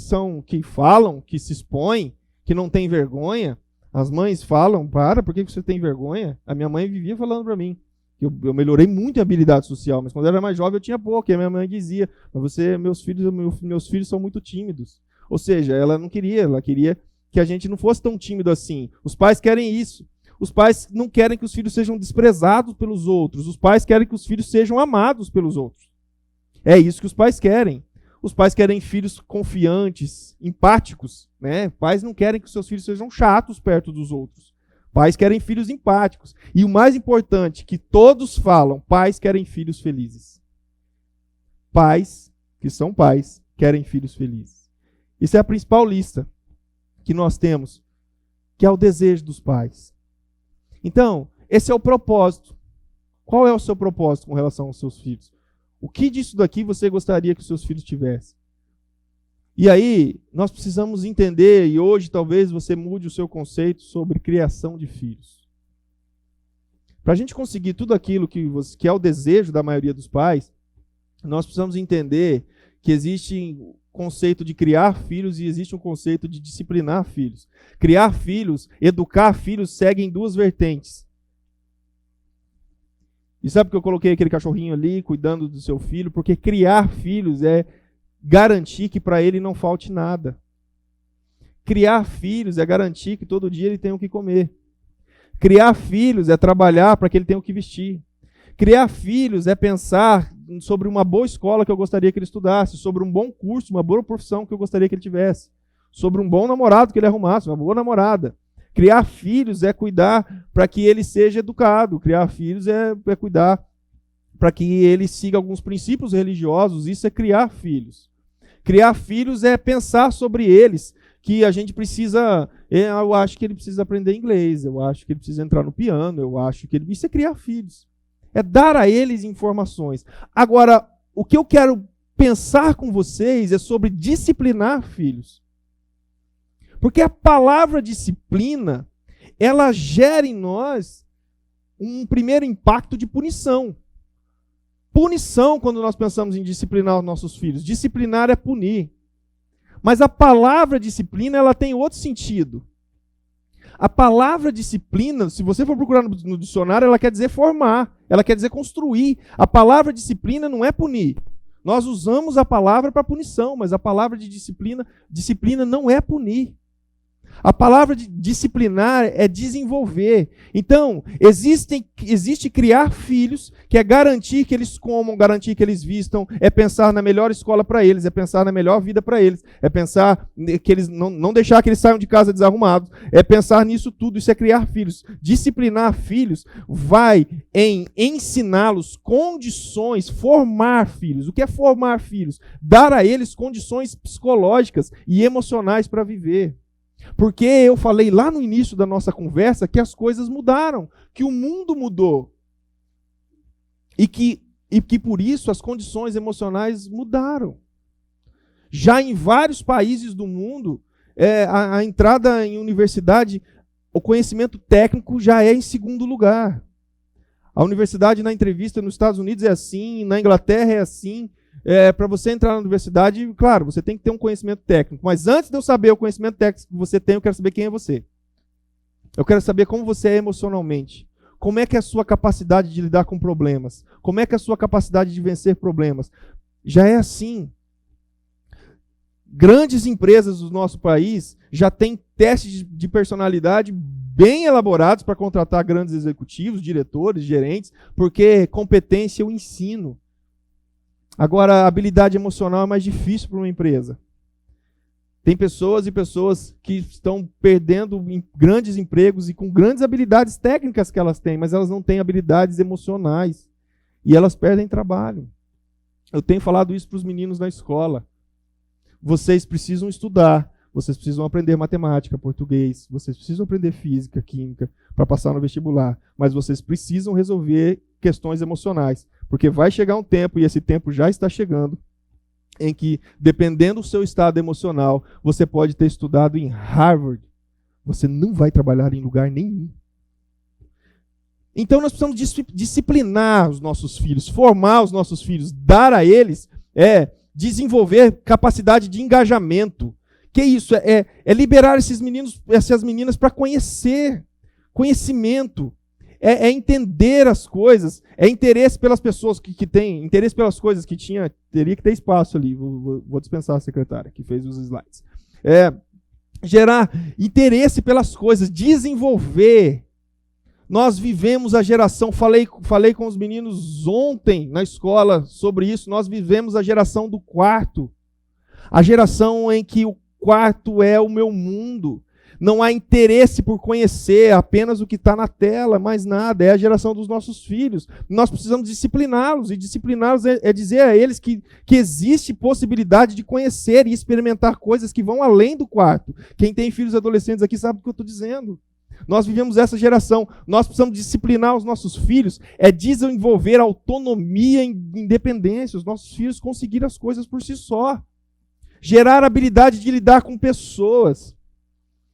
falam, que se expõem, que não têm vergonha. As mães falam, por que você tem vergonha? A minha mãe vivia falando para mim. Eu melhorei muito em habilidade social, mas quando eu era mais jovem eu tinha pouco. E a minha mãe dizia, meus filhos são muito tímidos. Ou seja, ela queria que a gente não fosse tão tímido assim. Os pais querem isso. Os pais não querem que os filhos sejam desprezados pelos outros. Os pais querem que os filhos sejam amados pelos outros. É isso que os pais querem. Os pais querem filhos confiantes, empáticos, né? Pais não querem que os seus filhos sejam chatos perto dos outros. Pais querem filhos empáticos. E o mais importante, que todos falam, pais querem filhos felizes. Pais, que são pais, querem filhos felizes. Isso é a principal lista que nós temos, que é o desejo dos pais. Então, esse é o propósito. Qual é o seu propósito com relação aos seus filhos? O que disso daqui você gostaria que os seus filhos tivessem? E aí, nós precisamos entender, e hoje talvez você mude o seu conceito sobre criação de filhos. Para a gente conseguir tudo aquilo que é o desejo da maioria dos pais, nós precisamos entender que existe um conceito de criar filhos e existe um conceito de disciplinar filhos. Criar filhos, educar filhos seguem duas vertentes. E sabe por que eu coloquei aquele cachorrinho ali, cuidando do seu filho? Porque criar filhos é garantir que para ele não falte nada. Criar filhos é garantir que todo dia ele tenha o que comer. Criar filhos é trabalhar para que ele tenha o que vestir. Criar filhos é pensar sobre uma boa escola que eu gostaria que ele estudasse, sobre um bom curso, uma boa profissão que eu gostaria que ele tivesse, sobre um bom namorado que ele arrumasse, uma boa namorada. Criar filhos é cuidar para que ele seja educado. Criar filhos é cuidar para que ele siga alguns princípios religiosos. Isso é criar filhos. Criar filhos é pensar sobre eles, que a gente precisa... Eu acho que ele precisa aprender inglês, eu acho que ele precisa entrar no piano, eu acho que ele... Isso é criar filhos. É dar a eles informações. Agora, o que eu quero pensar com vocês é sobre disciplinar filhos. Porque a palavra disciplina, ela gera em nós um primeiro impacto de punição. Punição, quando nós pensamos em disciplinar os nossos filhos. Disciplinar é punir. Mas a palavra disciplina, ela tem outro sentido. A palavra disciplina, se você for procurar no dicionário, ela quer dizer formar, ela quer dizer construir. A palavra disciplina não é punir. Nós usamos a palavra para punição, mas a palavra de disciplina não é punir. A palavra de disciplinar é desenvolver. Então, existe criar filhos, que é garantir que eles comam, garantir que eles vistam, é pensar na melhor escola para eles, é pensar na melhor vida para eles, é pensar que eles não deixar que eles saiam de casa desarrumados, é pensar nisso tudo, isso é criar filhos. Disciplinar filhos vai em ensiná-los condições, formar filhos. O que é formar filhos? Dar a eles condições psicológicas e emocionais para viver. Porque eu falei lá no início da nossa conversa que as coisas mudaram, que o mundo mudou. E que por isso as condições emocionais mudaram. Já em vários países do mundo, a entrada em universidade, o conhecimento técnico já é em segundo lugar. A universidade, na entrevista nos Estados Unidos é assim, na Inglaterra é assim. Para você entrar na universidade, claro, você tem que ter um conhecimento técnico. Mas antes de eu saber o conhecimento técnico que você tem, eu quero saber quem é você. Eu quero saber como você é emocionalmente. Como é que é a sua capacidade de lidar com problemas. Como é que é a sua capacidade de vencer problemas. Já é assim. Grandes empresas do nosso país já têm testes de personalidade bem elaborados para contratar grandes executivos, diretores, gerentes, porque competência eu ensino. Agora, a habilidade emocional é mais difícil para uma empresa. Tem pessoas e pessoas que estão perdendo grandes empregos e com grandes habilidades técnicas que elas têm, mas elas não têm habilidades emocionais. E elas perdem trabalho. Eu tenho falado isso para os meninos na escola. Vocês precisam estudar, vocês precisam aprender matemática, português, vocês precisam aprender física, química, para passar no vestibular. Mas vocês precisam resolver questões emocionais. Porque vai chegar um tempo, e esse tempo já está chegando, em que, dependendo do seu estado emocional, você pode ter estudado em Harvard. Você não vai trabalhar em lugar nenhum. Então nós precisamos disciplinar os nossos filhos, formar os nossos filhos, dar a eles, desenvolver capacidade de engajamento. Que isso? É liberar esses meninos, essas meninas para conhecer, conhecimento. É entender as coisas, é interesse pelas pessoas que têm, interesse pelas coisas que teria que ter espaço ali. Vou dispensar a secretária que fez os slides. Gerar interesse pelas coisas, desenvolver. Nós vivemos a geração, falei com os meninos ontem na escola sobre isso, nós vivemos a geração do quarto. A geração em que o quarto é o meu mundo. Não há interesse por conhecer apenas o que está na tela, mais nada. É a geração dos nossos filhos. Nós precisamos discipliná-los. E discipliná-los é dizer a eles que existe possibilidade de conhecer e experimentar coisas que vão além do quarto. Quem tem filhos adolescentes aqui sabe o que eu estou dizendo. Nós vivemos essa geração. Nós precisamos disciplinar os nossos filhos. É desenvolver autonomia e independência. Os nossos filhos conseguirem as coisas por si só. gerar habilidade de lidar com pessoas.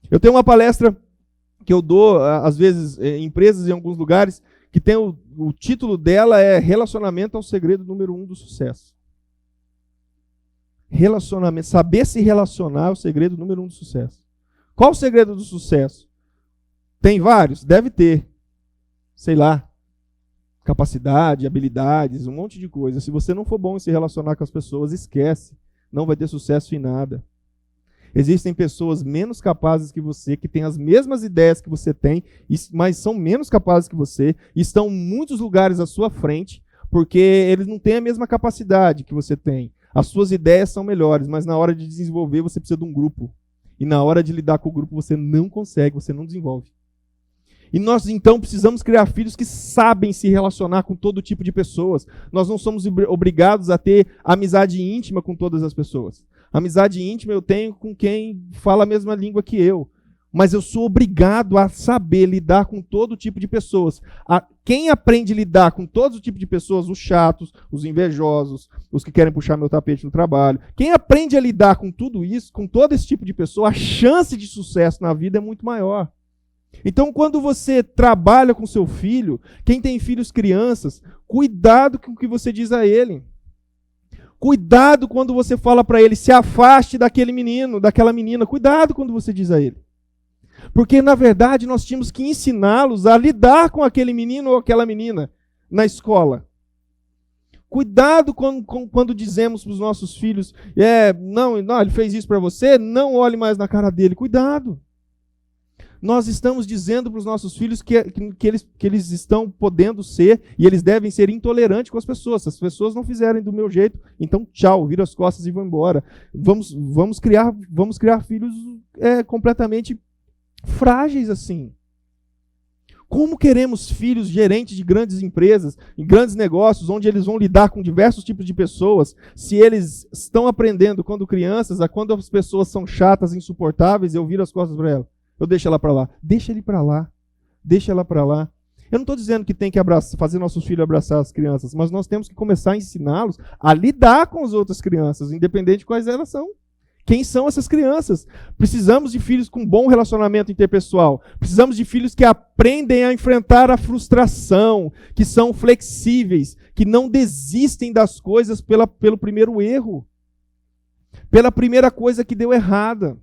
Eu tenho uma palestra que eu dou, às vezes, em empresas em alguns lugares, que tem o título dela é Relacionamento é o segredo número 1 do sucesso. Relacionamento, saber se relacionar é o segredo número 1 do sucesso. Qual o segredo do sucesso? Tem vários? Deve ter. Sei lá. Capacidade, habilidades, um monte de coisa. Se você não for bom em se relacionar com as pessoas, esquece. Não vai ter sucesso em nada. Existem pessoas menos capazes que você, que têm as mesmas ideias que você tem, mas são menos capazes que você, e estão em muitos lugares à sua frente, porque eles não têm a mesma capacidade que você tem. As suas ideias são melhores, mas na hora de desenvolver você precisa de um grupo. E na hora de lidar com o grupo você não consegue, você não desenvolve. E nós então precisamos criar filhos que sabem se relacionar com todo tipo de pessoas. Nós não somos obrigados a ter amizade íntima com todas as pessoas. Amizade íntima eu tenho com quem fala a mesma língua que eu. Mas eu sou obrigado a saber lidar com todo tipo de pessoas. Quem aprende a lidar com todo tipo de pessoas, os chatos, os invejosos, os que querem puxar meu tapete no trabalho, quem aprende a lidar com tudo isso, com todo esse tipo de pessoa, a chance de sucesso na vida é muito maior. Então, quando você trabalha com seu filho, quem tem filhos crianças, cuidado com o que você diz a ele. Cuidado quando você fala para ele, se afaste daquele menino, daquela menina. Cuidado quando você diz a ele. Porque, na verdade, nós tínhamos que ensiná-los a lidar com aquele menino ou aquela menina na escola. Cuidado quando dizemos para os nossos filhos, não, ele fez isso para você, não olhe mais na cara dele. Cuidado. Nós estamos dizendo para os nossos filhos que eles estão podendo ser e eles devem ser intolerantes com as pessoas. Se as pessoas não fizerem do meu jeito, então tchau, vira as costas e vão embora. Vamos criar filhos completamente frágeis assim. Como queremos filhos gerentes de grandes empresas, em grandes negócios, onde eles vão lidar com diversos tipos de pessoas, se eles estão aprendendo quando crianças, quando as pessoas são chatas, insuportáveis, eu viro as costas para elas. Eu deixo ela para lá. Deixa ele para lá. Deixa ela para lá. Eu não estou dizendo que tem que fazer nossos filhos abraçar as crianças, mas nós temos que começar a ensiná-los a lidar com as outras crianças, independente de quais elas são. Quem são essas crianças? Precisamos de filhos com bom relacionamento interpessoal. Precisamos de filhos que aprendem a enfrentar a frustração, que são flexíveis, que não desistem das coisas pelo primeiro erro, pela primeira coisa que deu errada.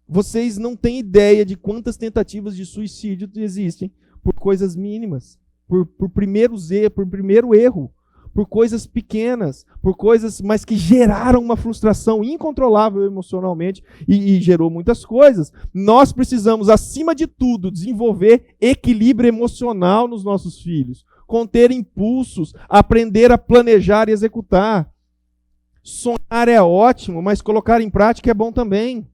Vocês não têm ideia de quantas tentativas de suicídio existem por coisas mínimas, por primeiro erro, por coisas pequenas, por coisas, mas que geraram uma frustração incontrolável emocionalmente e gerou muitas coisas. Nós precisamos, acima de tudo, desenvolver equilíbrio emocional nos nossos filhos, conter impulsos, aprender a planejar e executar. Sonhar é ótimo, mas colocar em prática é bom também.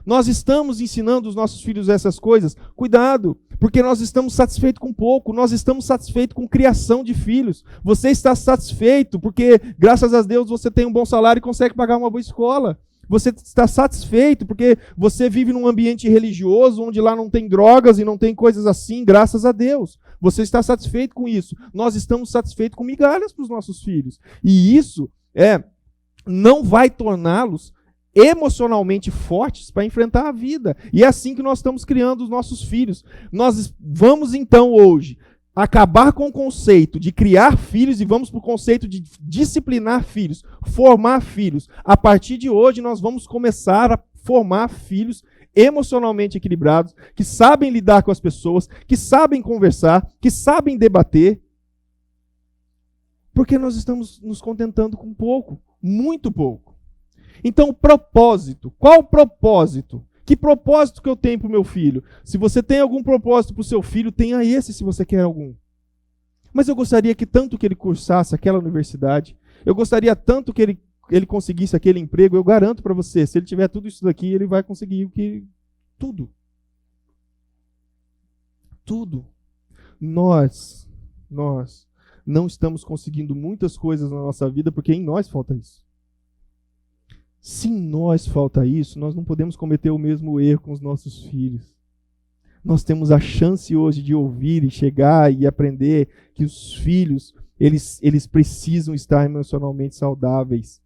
Nós estamos ensinando os nossos filhos essas coisas? Cuidado, porque nós estamos satisfeitos com pouco, nós estamos satisfeitos com criação de filhos. Você está satisfeito porque, graças a Deus, você tem um bom salário e consegue pagar uma boa escola. Você está satisfeito porque você vive num ambiente religioso, onde lá não tem drogas e não tem coisas assim, graças a Deus. Você está satisfeito com isso. Nós estamos satisfeitos com migalhas para os nossos filhos. E isso não vai torná-los emocionalmente fortes para enfrentar a vida. E é assim que nós estamos criando os nossos filhos. Nós vamos então hoje acabar com o conceito de criar filhos e vamos para o conceito de disciplinar filhos, formar filhos. A partir de hoje nós vamos começar a formar filhos emocionalmente equilibrados, que sabem lidar com as pessoas, que sabem conversar, que sabem debater. Porque nós estamos nos contentando com pouco, muito pouco. Então, propósito. Qual o propósito? Que propósito que eu tenho para o meu filho? Se você tem algum propósito para o seu filho, tenha esse se você quer algum. Mas eu gostaria que tanto que ele cursasse aquela universidade, eu gostaria tanto que ele conseguisse aquele emprego, eu garanto para você, se ele tiver tudo isso daqui, ele vai conseguir tudo. Tudo. Nós não estamos conseguindo muitas coisas na nossa vida porque em nós falta isso. Se em nós falta isso, nós não podemos cometer o mesmo erro com os nossos filhos. Nós temos a chance hoje de ouvir e chegar e aprender que os filhos, eles precisam estar emocionalmente saudáveis.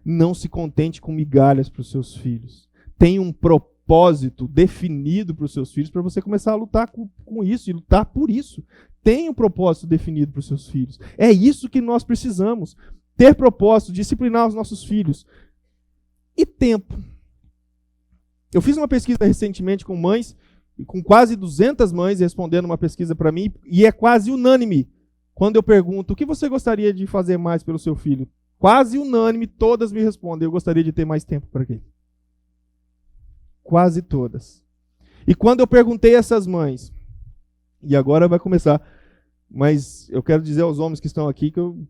Não se contente com migalhas para os seus filhos. Tenha um propósito definido para os seus filhos, para você começar a lutar com isso e lutar por isso. Tenha um propósito definido para os seus filhos. É isso que nós precisamos. Ter propósito, disciplinar os nossos filhos. E tempo. Eu fiz uma pesquisa recentemente com mães, com quase 200 mães respondendo uma pesquisa para mim, e é quase unânime quando eu pergunto: o que você gostaria de fazer mais pelo seu filho? Quase unânime, todas me respondem: eu gostaria de ter mais tempo para ele. Quase todas. E quando eu perguntei a essas mães, e agora vai começar, mas eu quero dizer aos homens que estão aqui que eu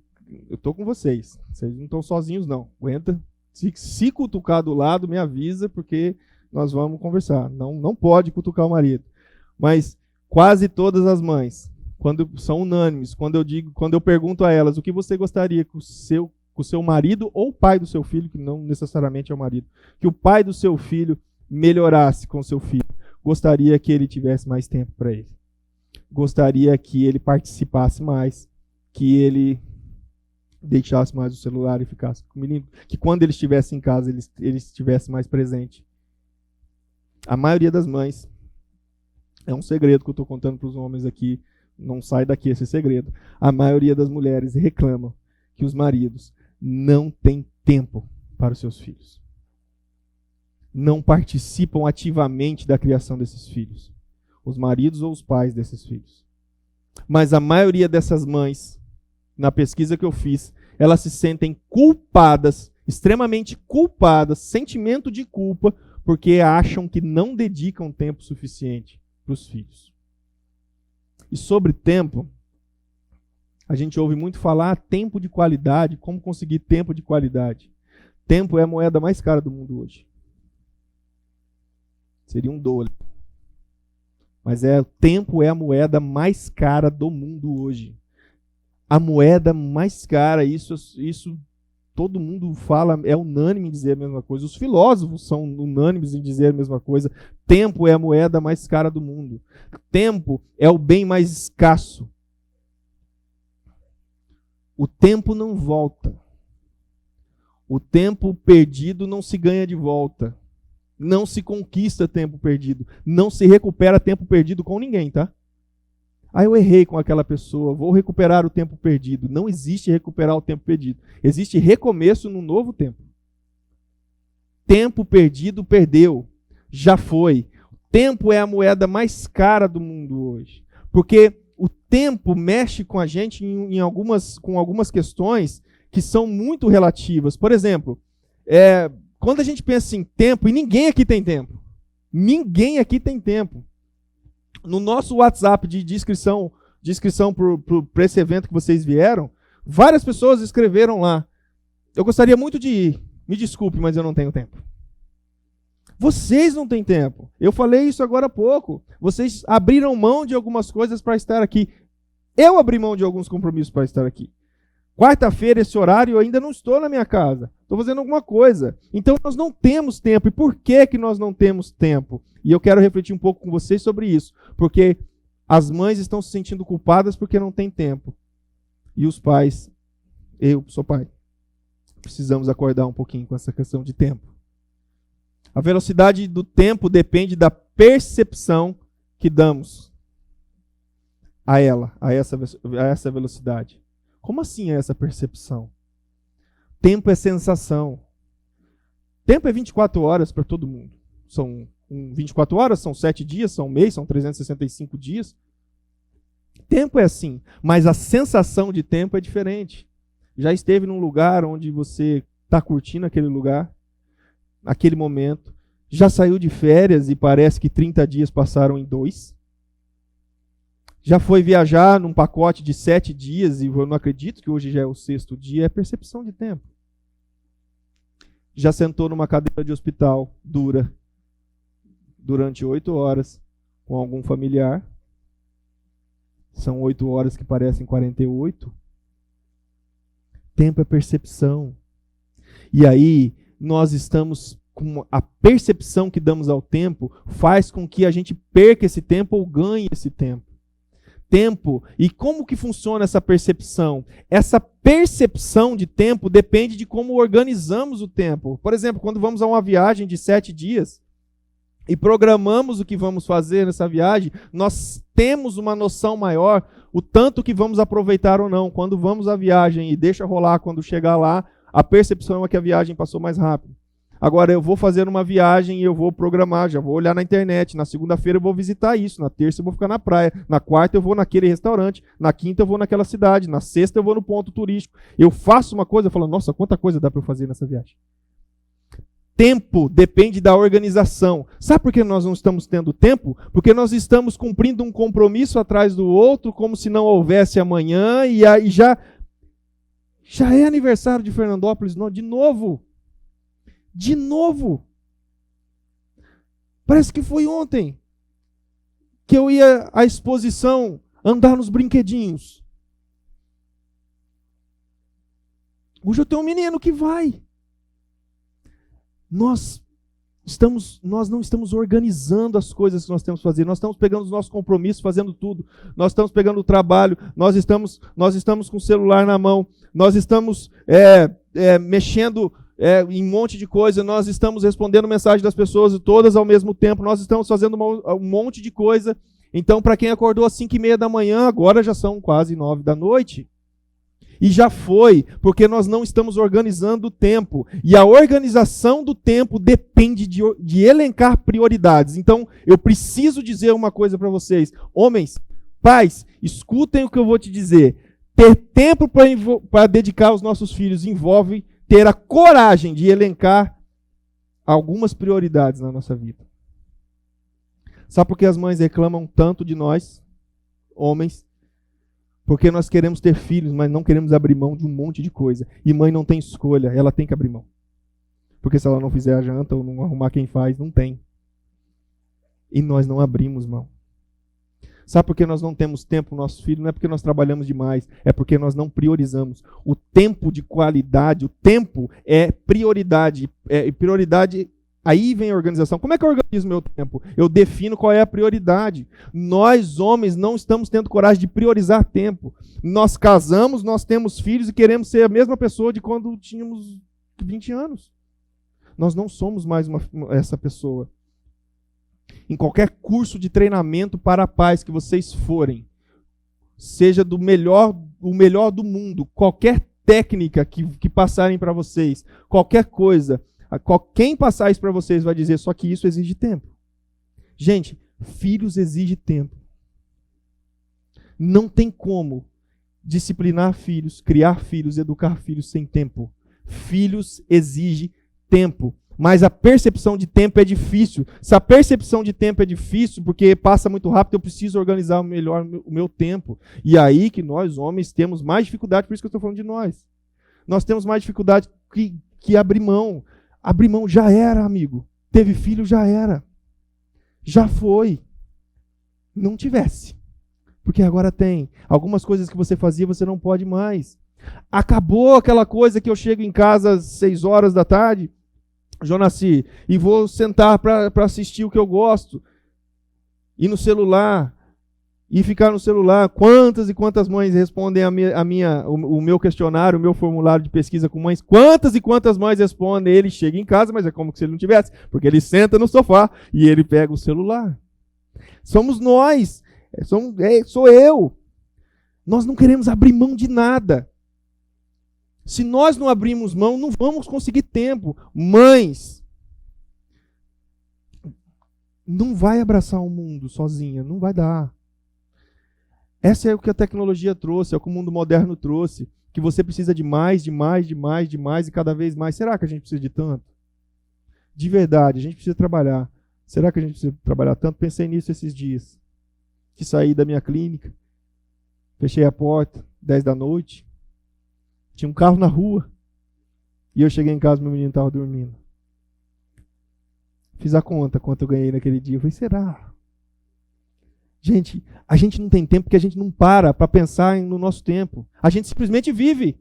estou com vocês. Vocês não estão sozinhos, não. Aguenta. Se cutucar do lado, me avisa, porque nós vamos conversar. Não pode cutucar o marido. Mas quase todas as mães, quando são unânimes, quando eu pergunto a elas: o que você gostaria que o seu marido ou o pai do seu filho, que não necessariamente é o marido, que o pai do seu filho melhorasse com o seu filho? Gostaria que ele tivesse mais tempo para ele. Gostaria que ele participasse mais, que ele deixasse mais o celular e ficasse com o menino, que quando ele estivesse em casa, ele estivesse mais presente. A maioria das mães, é um segredo que eu estou contando para os homens aqui, não sai daqui esse segredo. A maioria das mulheres reclamam que os maridos não têm tempo para os seus filhos. Não participam ativamente da criação desses filhos. Os maridos ou os pais desses filhos. Mas a maioria dessas mães, na pesquisa que eu fiz, elas se sentem culpadas, extremamente culpadas, sentimento de culpa, porque acham que não dedicam tempo suficiente para os filhos. E sobre tempo, a gente ouve muito falar tempo de qualidade, como conseguir tempo de qualidade. Tempo é a moeda mais cara do mundo hoje. Seria $1. Mas tempo é a moeda mais cara do mundo hoje. A moeda mais cara, isso todo mundo fala, é unânime em dizer a mesma coisa. Os filósofos são unânimes em dizer a mesma coisa. Tempo é a moeda mais cara do mundo. Tempo é o bem mais escasso. O tempo não volta. O tempo perdido não se ganha de volta. Não se conquista tempo perdido. Não se recupera tempo perdido com ninguém, tá? Eu errei com aquela pessoa, vou recuperar o tempo perdido. Não existe recuperar o tempo perdido. Existe recomeço num novo tempo. Tempo perdido, perdeu. Já foi. O tempo é a moeda mais cara do mundo hoje. Porque o tempo mexe com a gente com algumas questões que são muito relativas. Por exemplo, quando a gente pensa em tempo, e ninguém aqui tem tempo. Ninguém aqui tem tempo. No nosso WhatsApp de inscrição para esse evento que vocês vieram, várias pessoas escreveram lá: eu gostaria muito de ir, me desculpe, mas eu não tenho tempo. Vocês não têm tempo. Eu falei isso agora há pouco. Vocês abriram mão de algumas coisas para estar aqui. Eu abri mão de alguns compromissos para estar aqui. Quarta-feira, esse horário, eu ainda não estou na minha casa. Estou fazendo alguma coisa. Então, nós não temos tempo. E por que nós não temos tempo? E eu quero refletir um pouco com vocês sobre isso. Porque as mães estão se sentindo culpadas porque não têm tempo. E os pais, eu sou pai, precisamos acordar um pouquinho com essa questão de tempo. A velocidade do tempo depende da percepção que damos a essa velocidade. Como assim é essa percepção? Tempo é sensação. Tempo é 24 horas para todo mundo. São 24 horas, são 7 dias, são um mês, são 365 dias. Tempo é assim, mas a sensação de tempo é diferente. Já esteve num lugar onde você está curtindo aquele lugar, aquele momento. Já saiu de férias e parece que 30 dias passaram em 2. Já foi viajar num pacote de 7 dias e eu não acredito que hoje já é o 6º dia. É percepção de tempo. Já sentou numa cadeira de hospital dura durante 8 horas com algum familiar. São 8 horas que parecem 48. Tempo é percepção. E aí nós estamos com a percepção que damos ao tempo faz com que a gente perca esse tempo ou ganhe esse tempo. tempo. E como que funciona essa percepção? Essa percepção de tempo depende de como organizamos o tempo. Por exemplo, quando vamos a uma viagem de 7 dias e programamos o que vamos fazer nessa viagem, nós temos uma noção maior o tanto que vamos aproveitar ou não. Quando vamos à viagem e deixa rolar quando chegar lá, a percepção é que a viagem passou mais rápido. Agora, eu vou fazer uma viagem e eu vou programar, já vou olhar na internet. Na segunda-feira eu vou visitar isso, na terça eu vou ficar na praia, na quarta eu vou naquele restaurante, na quinta eu vou naquela cidade, na sexta eu vou no ponto turístico. Eu faço uma coisa, eu falo, nossa, quanta coisa dá para eu fazer nessa viagem. Tempo depende da organização. Sabe por que nós não estamos tendo tempo? Porque nós estamos cumprindo um compromisso atrás do outro, como se não houvesse amanhã, e aí já é aniversário de Fernandópolis, de novo. De novo. Parece que foi ontem que eu ia à exposição andar nos brinquedinhos. Hoje eu tenho um menino que vai. Nós não estamos organizando as coisas que nós temos que fazer. Nós estamos pegando os nossos compromissos, fazendo tudo. Nós estamos pegando o trabalho. Nós estamos com o celular na mão. Nós estamos mexendo em um monte de coisa. Nós estamos respondendo mensagem das pessoas todas ao mesmo tempo. Nós estamos fazendo um monte de coisa. Então, para quem acordou às 5:30 da manhã, agora já são quase 9 da noite. E já foi, porque nós não estamos organizando o tempo. E a organização do tempo depende de elencar prioridades. Então, eu preciso dizer uma coisa para vocês. Homens, pais, escutem o que eu vou te dizer. Ter tempo para dedicar aos nossos filhos envolve ter a coragem de elencar algumas prioridades na nossa vida. Sabe por que as mães reclamam tanto de nós, homens? Porque nós queremos ter filhos, mas não queremos abrir mão de um monte de coisa. E mãe não tem escolha, ela tem que abrir mão. Porque se ela não fizer a janta ou não arrumar quem faz, não tem. E nós não abrimos mão. Sabe por que nós não temos tempo para o nosso filho? Não é porque nós trabalhamos demais, é porque nós não priorizamos. O tempo de qualidade, o tempo é prioridade. Prioridade. Aí vem a organização. Como é que eu organizo meu tempo? Eu defino qual é a prioridade. Nós, homens, não estamos tendo coragem de priorizar tempo. Nós casamos, nós temos filhos e queremos ser a mesma pessoa de quando tínhamos 20 anos. Nós não somos mais essa pessoa. Em qualquer curso de treinamento para pais que vocês forem, seja o melhor do mundo, qualquer técnica que passarem para vocês, qualquer coisa, quem passar isso para vocês vai dizer, só que isso exige tempo. Gente, filhos exige tempo. Não tem como disciplinar filhos, criar filhos, educar filhos sem tempo. Filhos exige tempo. Mas a percepção de tempo é difícil. Se a percepção de tempo é difícil, porque passa muito rápido, eu preciso organizar melhor o meu tempo. E aí que nós, homens, temos mais dificuldade, por isso que eu estou falando de nós. Nós temos mais dificuldade que abrir mão. Abrir mão já era, amigo. Teve filho, já era. Já foi. Não tivesse. Porque agora tem. Algumas coisas que você fazia, você não pode mais. Acabou aquela coisa que eu chego em casa às 6 horas da tarde, Jonaci, e vou sentar para assistir o que eu gosto. Ir no celular. E ficar no celular. Quantas e quantas mães respondem o meu questionário, o meu formulário de pesquisa com mães? Quantas e quantas mães respondem? Ele chega em casa, mas é como se ele não tivesse. Porque ele senta no sofá e ele pega o celular. Somos nós. Sou eu. Nós não queremos abrir mão de nada. Se nós não abrirmos mão, não vamos conseguir tempo. Mães, não vai abraçar o mundo sozinha. Não vai dar. Essa é o que a tecnologia trouxe, é o que o mundo moderno trouxe, que você precisa de mais e cada vez mais. Será que a gente precisa de tanto? De verdade, a gente precisa trabalhar. Será que a gente precisa trabalhar tanto? Pensei nisso esses dias. Que saí da minha clínica, fechei a porta, 10 da noite, tinha um carro na rua, e eu cheguei em casa e meu menino estava dormindo. Fiz a conta, quanto eu ganhei naquele dia. Eu falei, será? Gente, a gente não tem tempo porque a gente não para pensar no nosso tempo. A gente simplesmente vive.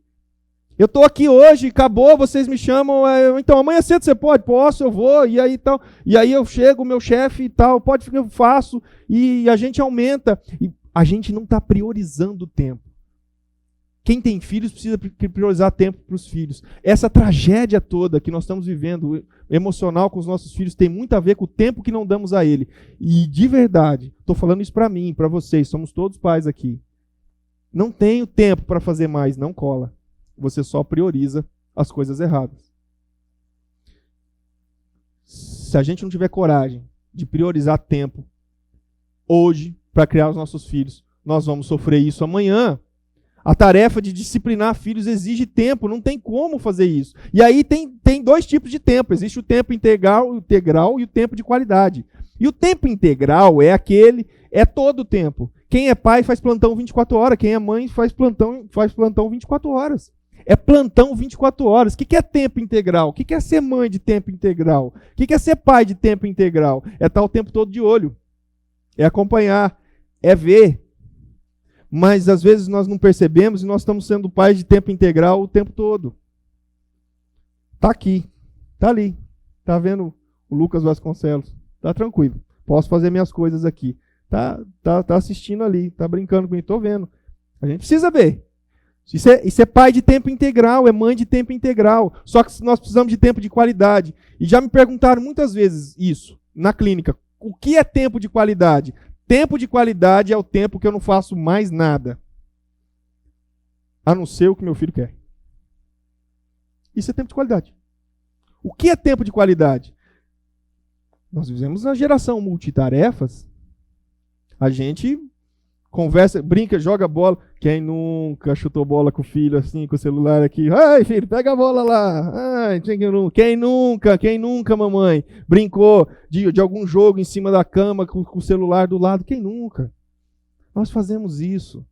Eu estou aqui hoje, acabou, vocês me chamam, então amanhã cedo você pode? Posso, eu vou, e aí tal. E aí eu chego, o meu chefe e tal, pode ficar, eu faço, e a gente aumenta. E a gente não está priorizando o tempo. Quem tem filhos precisa priorizar tempo para os filhos. Essa tragédia toda que nós estamos vivendo, emocional com os nossos filhos, tem muito a ver com o tempo que não damos a ele. E de verdade, estou falando isso para mim, para vocês, somos todos pais aqui. Não tenho tempo para fazer mais, não cola. Você só prioriza as coisas erradas. Se a gente não tiver coragem de priorizar tempo hoje para criar os nossos filhos, nós vamos sofrer isso amanhã. A tarefa de disciplinar filhos exige tempo, não tem como fazer isso. E aí tem dois tipos de tempo. Existe o tempo integral e o tempo de qualidade. E o tempo integral é todo o tempo. Quem é pai faz plantão 24 horas, quem é mãe faz plantão 24 horas. É plantão 24 horas. O que é tempo integral? O que é ser mãe de tempo integral? O que é ser pai de tempo integral? É estar o tempo todo de olho. É acompanhar. É ver. Mas às vezes nós não percebemos e nós estamos sendo pais de tempo integral o tempo todo. Está aqui. Está ali. Está vendo o Lucas Vasconcelos? Está tranquilo. Posso fazer minhas coisas aqui. Tá assistindo ali. Está brincando comigo. Estou vendo. A gente precisa ver. Isso é pai de tempo integral, é mãe de tempo integral. Só que nós precisamos de tempo de qualidade. E já me perguntaram muitas vezes isso, na clínica. O que é tempo de qualidade? Tempo de qualidade é o tempo que eu não faço mais nada. A não ser o que meu filho quer. Isso é tempo de qualidade. O que é tempo de qualidade? Nós vivemos na geração multitarefas. A gente conversa, brinca, joga bola. Quem nunca chutou bola com o filho assim, com o celular aqui? Ai, filho, pega a bola lá. Ai, quem nunca, mamãe, brincou de algum jogo em cima da cama com o celular do lado? Quem nunca? Nós fazemos isso.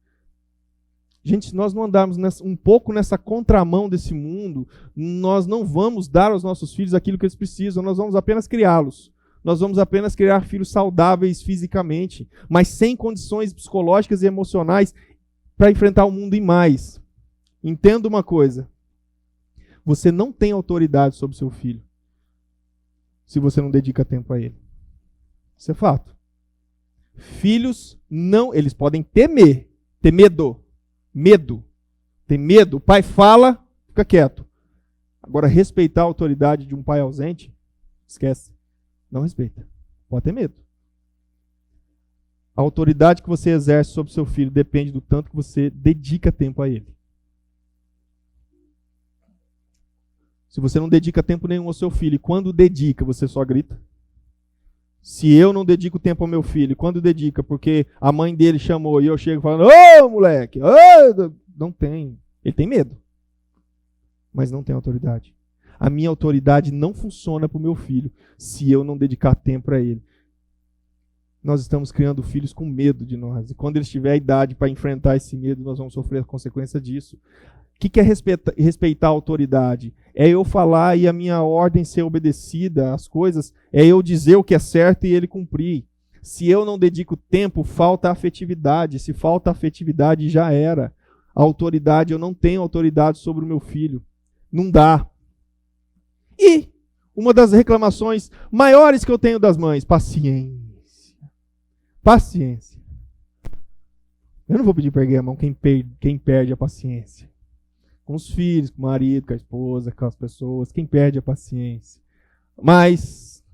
Gente, se nós não andarmos um pouco nessa contramão desse mundo, nós não vamos dar aos nossos filhos aquilo que eles precisam, nós vamos apenas criá-los. Nós vamos apenas criar filhos saudáveis fisicamente, mas sem condições psicológicas e emocionais para enfrentar o mundo e mais. Entenda uma coisa. Você não tem autoridade sobre seu filho se você não dedica tempo a ele. Isso é fato. Filhos não, eles podem ter medo. Tem medo. O pai fala, fica quieto. Agora, respeitar a autoridade de um pai ausente, esquece. Não respeita. Pode ter medo. A autoridade que você exerce sobre seu filho depende do tanto que você dedica tempo a ele. Se você não dedica tempo nenhum ao seu filho, e quando dedica, você só grita. Se eu não dedico tempo ao meu filho, quando dedica, porque a mãe dele chamou e eu chego falando, ô moleque, não tem. Ele tem medo. Mas não tem autoridade. A minha autoridade não funciona para o meu filho se eu não dedicar tempo a ele. Nós estamos criando filhos com medo de nós. E quando eles tiverem a idade para enfrentar esse medo, nós vamos sofrer a consequência disso. O que é respeitar a autoridade? É eu falar e a minha ordem ser obedecida, as coisas, é eu dizer o que é certo e ele cumprir. Se eu não dedico tempo, falta afetividade. Se falta afetividade, já era. A autoridade, eu não tenho autoridade sobre o meu filho. Não dá. E uma das reclamações maiores que eu tenho das mães, paciência. Paciência. Eu não vou pedir para erguer a mão quem perde a paciência. Com os filhos, com o marido, com a esposa, com as pessoas, quem perde a paciência. Mas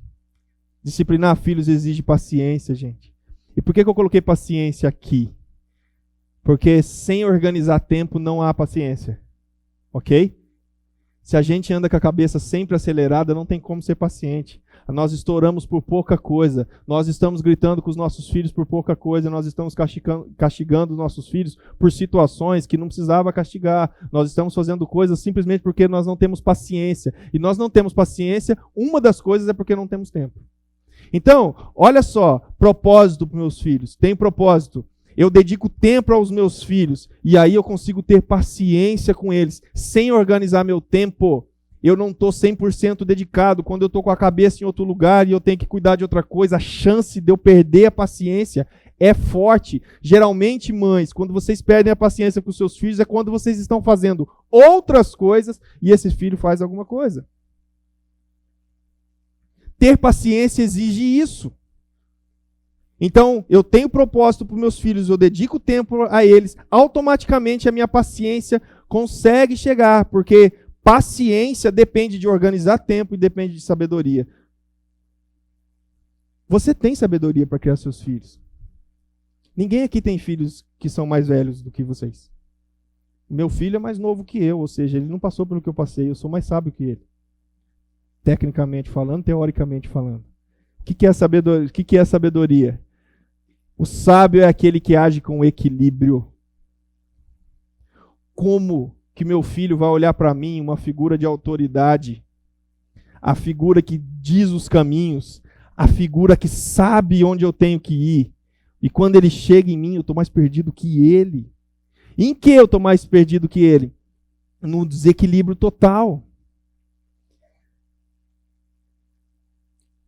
disciplinar filhos exige paciência, gente. E por que eu coloquei paciência aqui? Porque sem organizar tempo não há paciência. Ok? Se a gente anda com a cabeça sempre acelerada, não tem como ser paciente. Nós estouramos por pouca coisa. Nós estamos gritando com os nossos filhos por pouca coisa. Nós estamos castigando os nossos filhos por situações que não precisava castigar. Nós estamos fazendo coisas simplesmente porque nós não temos paciência. E nós não temos paciência, uma das coisas é porque não temos tempo. Então, olha só, propósito para meus filhos. Tem propósito. Eu dedico tempo aos meus filhos e aí eu consigo ter paciência com eles. Sem organizar meu tempo, eu não estou 100% dedicado. Quando eu estou com a cabeça em outro lugar e eu tenho que cuidar de outra coisa, a chance de eu perder a paciência é forte. Geralmente, mães, quando vocês perdem a paciência com seus filhos, é quando vocês estão fazendo outras coisas e esse filho faz alguma coisa. Ter paciência exige isso. Então, eu tenho propósito para os meus filhos, eu dedico tempo a eles, automaticamente a minha paciência consegue chegar, porque paciência depende de organizar tempo e depende de sabedoria. Você tem sabedoria para criar seus filhos. Ninguém aqui tem filhos que são mais velhos do que vocês. Meu filho é mais novo que eu, ou seja, ele não passou pelo que eu passei, eu sou mais sábio que ele. Tecnicamente falando, teoricamente falando. O que é sabedoria? O que é sabedoria? O sábio é aquele que age com equilíbrio. Como que meu filho vai olhar para mim, uma figura de autoridade, a figura que diz os caminhos, a figura que sabe onde eu tenho que ir, e quando ele chega em mim, eu estou mais perdido que ele. Em que eu estou mais perdido que ele? No desequilíbrio total.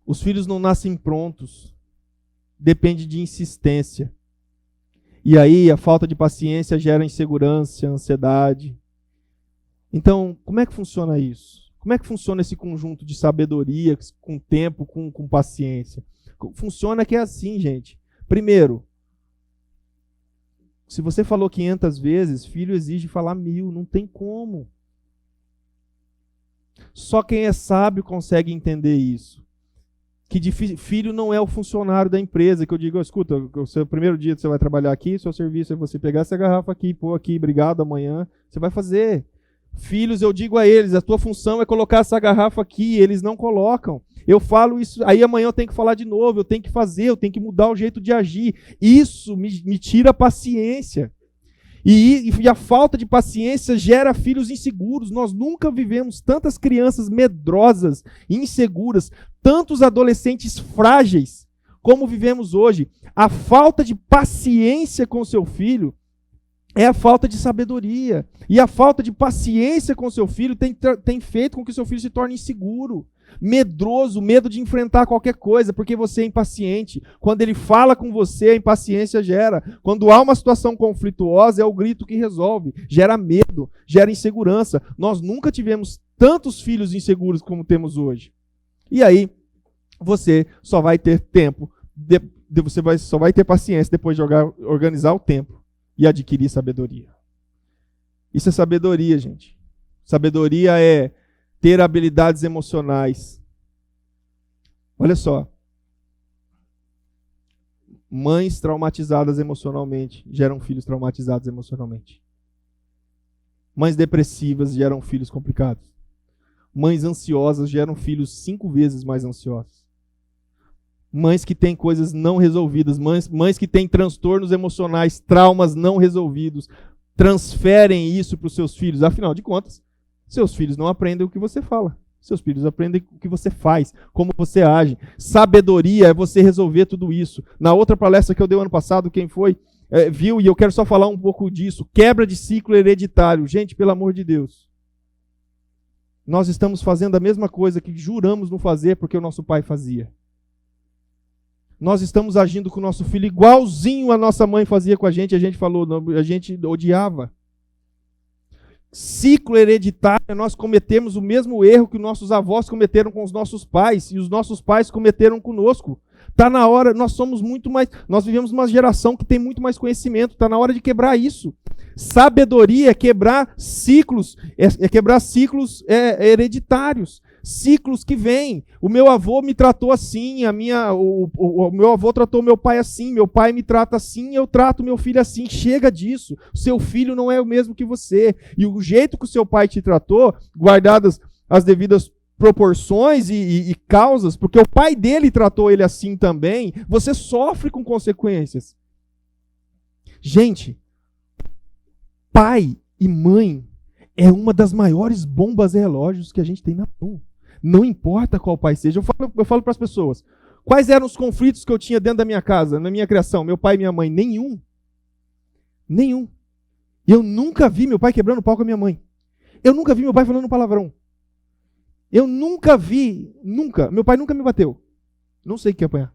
Os filhos não nascem prontos. Depende de insistência. E aí a falta de paciência gera insegurança, ansiedade. Então, como é que funciona isso? Como é que funciona esse conjunto de sabedoria, com tempo, com paciência? Funciona que é assim, gente. Primeiro, se você falou 500 vezes, filho exige falar 1000, não tem como. Só quem é sábio consegue entender isso. Que filho não é o funcionário da empresa, que eu digo, escuta, o seu primeiro dia que você vai trabalhar aqui, seu serviço é você pegar essa garrafa aqui, pôr aqui, obrigado, amanhã, você vai fazer. Filhos, eu digo a eles, a tua função é colocar essa garrafa aqui, eles não colocam. Eu falo isso, aí amanhã eu tenho que falar de novo, eu tenho que fazer, eu tenho que mudar o jeito de agir. Isso me tira a paciência. E a falta de paciência gera filhos inseguros. Nós nunca vivemos tantas crianças medrosas, inseguras, tantos adolescentes frágeis como vivemos hoje. A falta de paciência com seu filho é a falta de sabedoria. E a falta de paciência com seu filho tem feito com que seu filho se torne inseguro, medroso, medo de enfrentar qualquer coisa, porque você é impaciente. Quando ele fala com você, a impaciência gera. Quando há uma situação conflituosa, é o grito que resolve. Gera medo, gera insegurança. Nós nunca tivemos tantos filhos inseguros como temos hoje. E aí, você só vai ter tempo, só vai ter paciência depois de organizar o tempo e adquirir sabedoria. Isso é sabedoria, gente. Sabedoria é ter habilidades emocionais. Olha só. Mães traumatizadas emocionalmente geram filhos traumatizados emocionalmente. Mães depressivas geram filhos complicados. Mães ansiosas geram filhos 5 vezes mais ansiosos. Mães que têm coisas não resolvidas, mães que têm transtornos emocionais, traumas não resolvidos, transferem isso para os seus filhos. Afinal de contas, seus filhos não aprendem o que você fala. Seus filhos aprendem o que você faz, como você age. Sabedoria é você resolver tudo isso. Na outra palestra que eu dei ano passado, quem foi, viu, e eu quero só falar um pouco disso. Quebra de ciclo hereditário. Gente, pelo amor de Deus. Nós estamos fazendo a mesma coisa que juramos não fazer porque o nosso pai fazia. Nós estamos agindo com o nosso filho igualzinho a nossa mãe fazia com a gente falou, a gente odiava. Ciclo hereditário, nós cometemos o mesmo erro que nossos avós cometeram com os nossos pais, e os nossos pais cometeram conosco. Está na hora, nós vivemos uma geração que tem muito mais conhecimento, está na hora de quebrar isso. Sabedoria é quebrar ciclos, quebrar ciclos hereditários. Ciclos que vêm. O meu avô me tratou assim, o meu avô tratou meu pai assim, meu pai me trata assim, eu trato meu filho assim. Chega disso. O seu filho não é o mesmo que você. E o jeito que o seu pai te tratou, guardadas as devidas proporções e causas, porque o pai dele tratou ele assim também, você sofre com consequências. Gente, pai e mãe é uma das maiores bombas relógios que a gente tem na mão. Não importa qual pai seja. Eu falo para as pessoas, quais eram os conflitos que eu tinha dentro da minha casa, na minha criação, meu pai e minha mãe? Nenhum. Nenhum. Eu nunca vi meu pai quebrando pau com a minha mãe. Eu nunca vi meu pai falando palavrão. Eu nunca. Meu pai nunca me bateu. Não sei o que apanhar.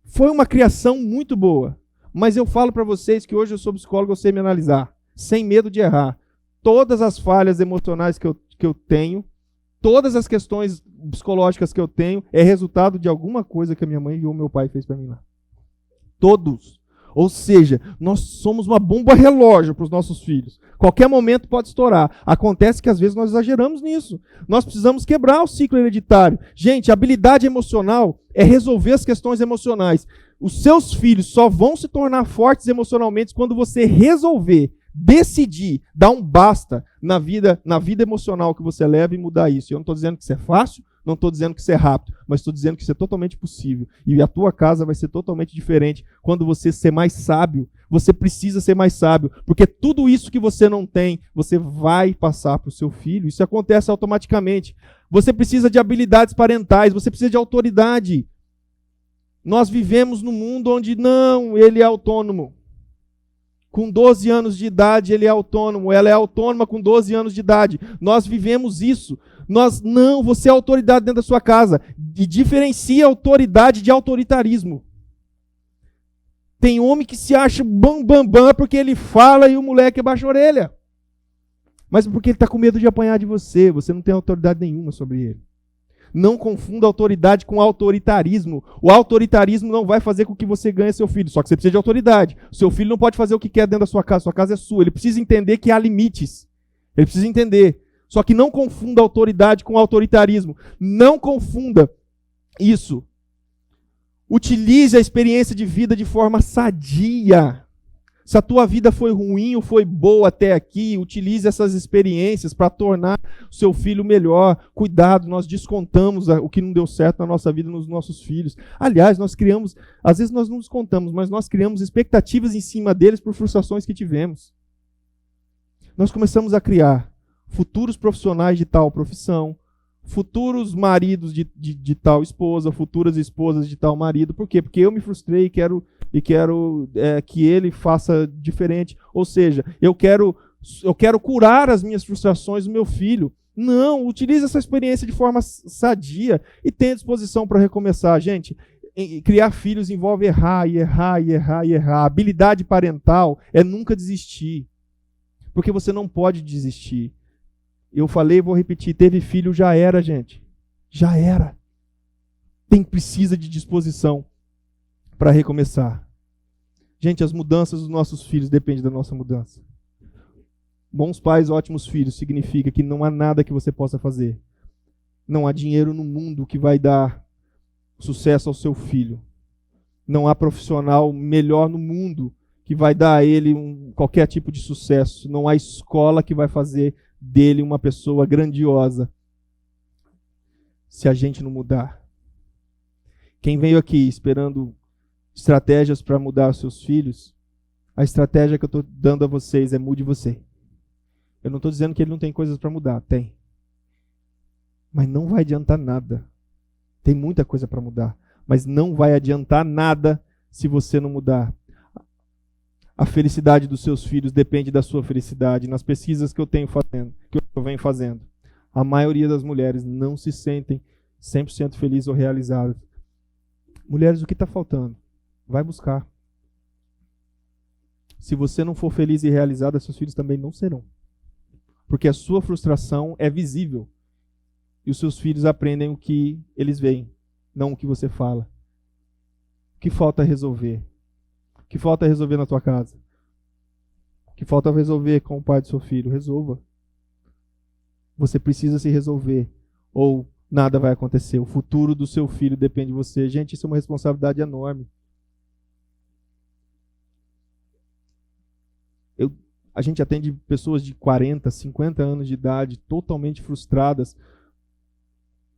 Foi uma criação muito boa. Mas eu falo para vocês que hoje eu sou psicólogo, eu sei me analisar, sem medo de errar. Todas as falhas emocionais que eu tenho, todas as questões psicológicas que eu tenho, é resultado de alguma coisa que a minha mãe ou meu pai fez para mim lá. Todos. Ou seja, nós somos uma bomba relógio para os nossos filhos. Qualquer momento pode estourar. Acontece que às vezes nós exageramos nisso. Nós precisamos quebrar o ciclo hereditário. Gente, a habilidade emocional é resolver as questões emocionais. Os seus filhos só vão se tornar fortes emocionalmente quando você resolver, decidir, dar um basta na vida emocional que você leva e mudar isso. Eu não estou dizendo que isso é fácil, não estou dizendo que isso é rápido, mas estou dizendo que isso é totalmente possível. E a tua casa vai ser totalmente diferente quando você ser mais sábio. Você precisa ser mais sábio, porque tudo isso que você não tem, você vai passar para o seu filho. Isso acontece automaticamente. Você precisa de habilidades parentais, você precisa de autoridade. Nós vivemos num mundo onde não, ele é autônomo. Com 12 anos de idade, ele é autônomo. Ela é autônoma com 12 anos de idade. Nós vivemos isso. Você é autoridade dentro da sua casa. E diferencia autoridade de autoritarismo. Tem homem que se acha bam porque ele fala e o moleque abaixa a orelha. Mas porque ele está com medo de apanhar de você. Você não tem autoridade nenhuma sobre ele. Não confunda autoridade com autoritarismo. O autoritarismo não vai fazer com que você ganhe seu filho. Só que você precisa de autoridade. O seu filho não pode fazer o que quer dentro da sua casa. Sua casa é sua. Ele precisa entender que há limites. Ele precisa entender. Só que não confunda autoridade com autoritarismo. Não confunda isso. Utilize a experiência de vida de forma sadia. Se a tua vida foi ruim ou foi boa até aqui, utilize essas experiências para tornar o seu filho melhor. Cuidado, nós descontamos o que não deu certo na nossa vida nos nossos filhos. Aliás, às vezes nós não descontamos, mas nós criamos expectativas em cima deles por frustrações que tivemos. Nós começamos a criar futuros profissionais de tal profissão, futuros maridos de tal esposa, futuras esposas de tal marido. Por quê? Porque eu me frustrei e quero que ele faça diferente. Ou seja, eu quero curar as minhas frustrações do meu filho. Não, utilize essa experiência de forma sadia e tenha disposição para recomeçar. Gente, criar filhos envolve errar. A habilidade parental é nunca desistir. Porque você não pode desistir. Eu falei, vou repetir, teve filho, já era, gente. Já era. Precisa de disposição para recomeçar. Gente, as mudanças dos nossos filhos dependem da nossa mudança. Bons pais, ótimos filhos, significa que não há nada que você possa fazer. Não há dinheiro no mundo que vai dar sucesso ao seu filho. Não há profissional melhor no mundo que vai dar a ele qualquer tipo de sucesso. Não há escola que vai fazer dele uma pessoa grandiosa se a gente não mudar. Quem veio aqui esperando estratégias para mudar os seus filhos, a estratégia que eu estou dando a vocês é mude você. Eu não estou dizendo que ele não tem coisas para mudar, tem. Mas não vai adiantar nada. Tem muita coisa para mudar, mas não vai adiantar nada se você não mudar. A felicidade dos seus filhos depende da sua felicidade. Nas pesquisas que eu venho fazendo, a maioria das mulheres não se sentem 100% felizes ou realizadas. Mulheres, o que está faltando? Vai buscar. Se você não for feliz e realizada, seus filhos também não serão. Porque a sua frustração é visível. E os seus filhos aprendem o que eles veem, não o que você fala. O que falta resolver? O que falta resolver na tua casa? O que falta resolver com o pai do seu filho? Resolva. Você precisa se resolver, ou nada vai acontecer. O futuro do seu filho depende de você. Gente, isso é uma responsabilidade enorme. A gente atende pessoas de 40, 50 anos de idade, totalmente frustradas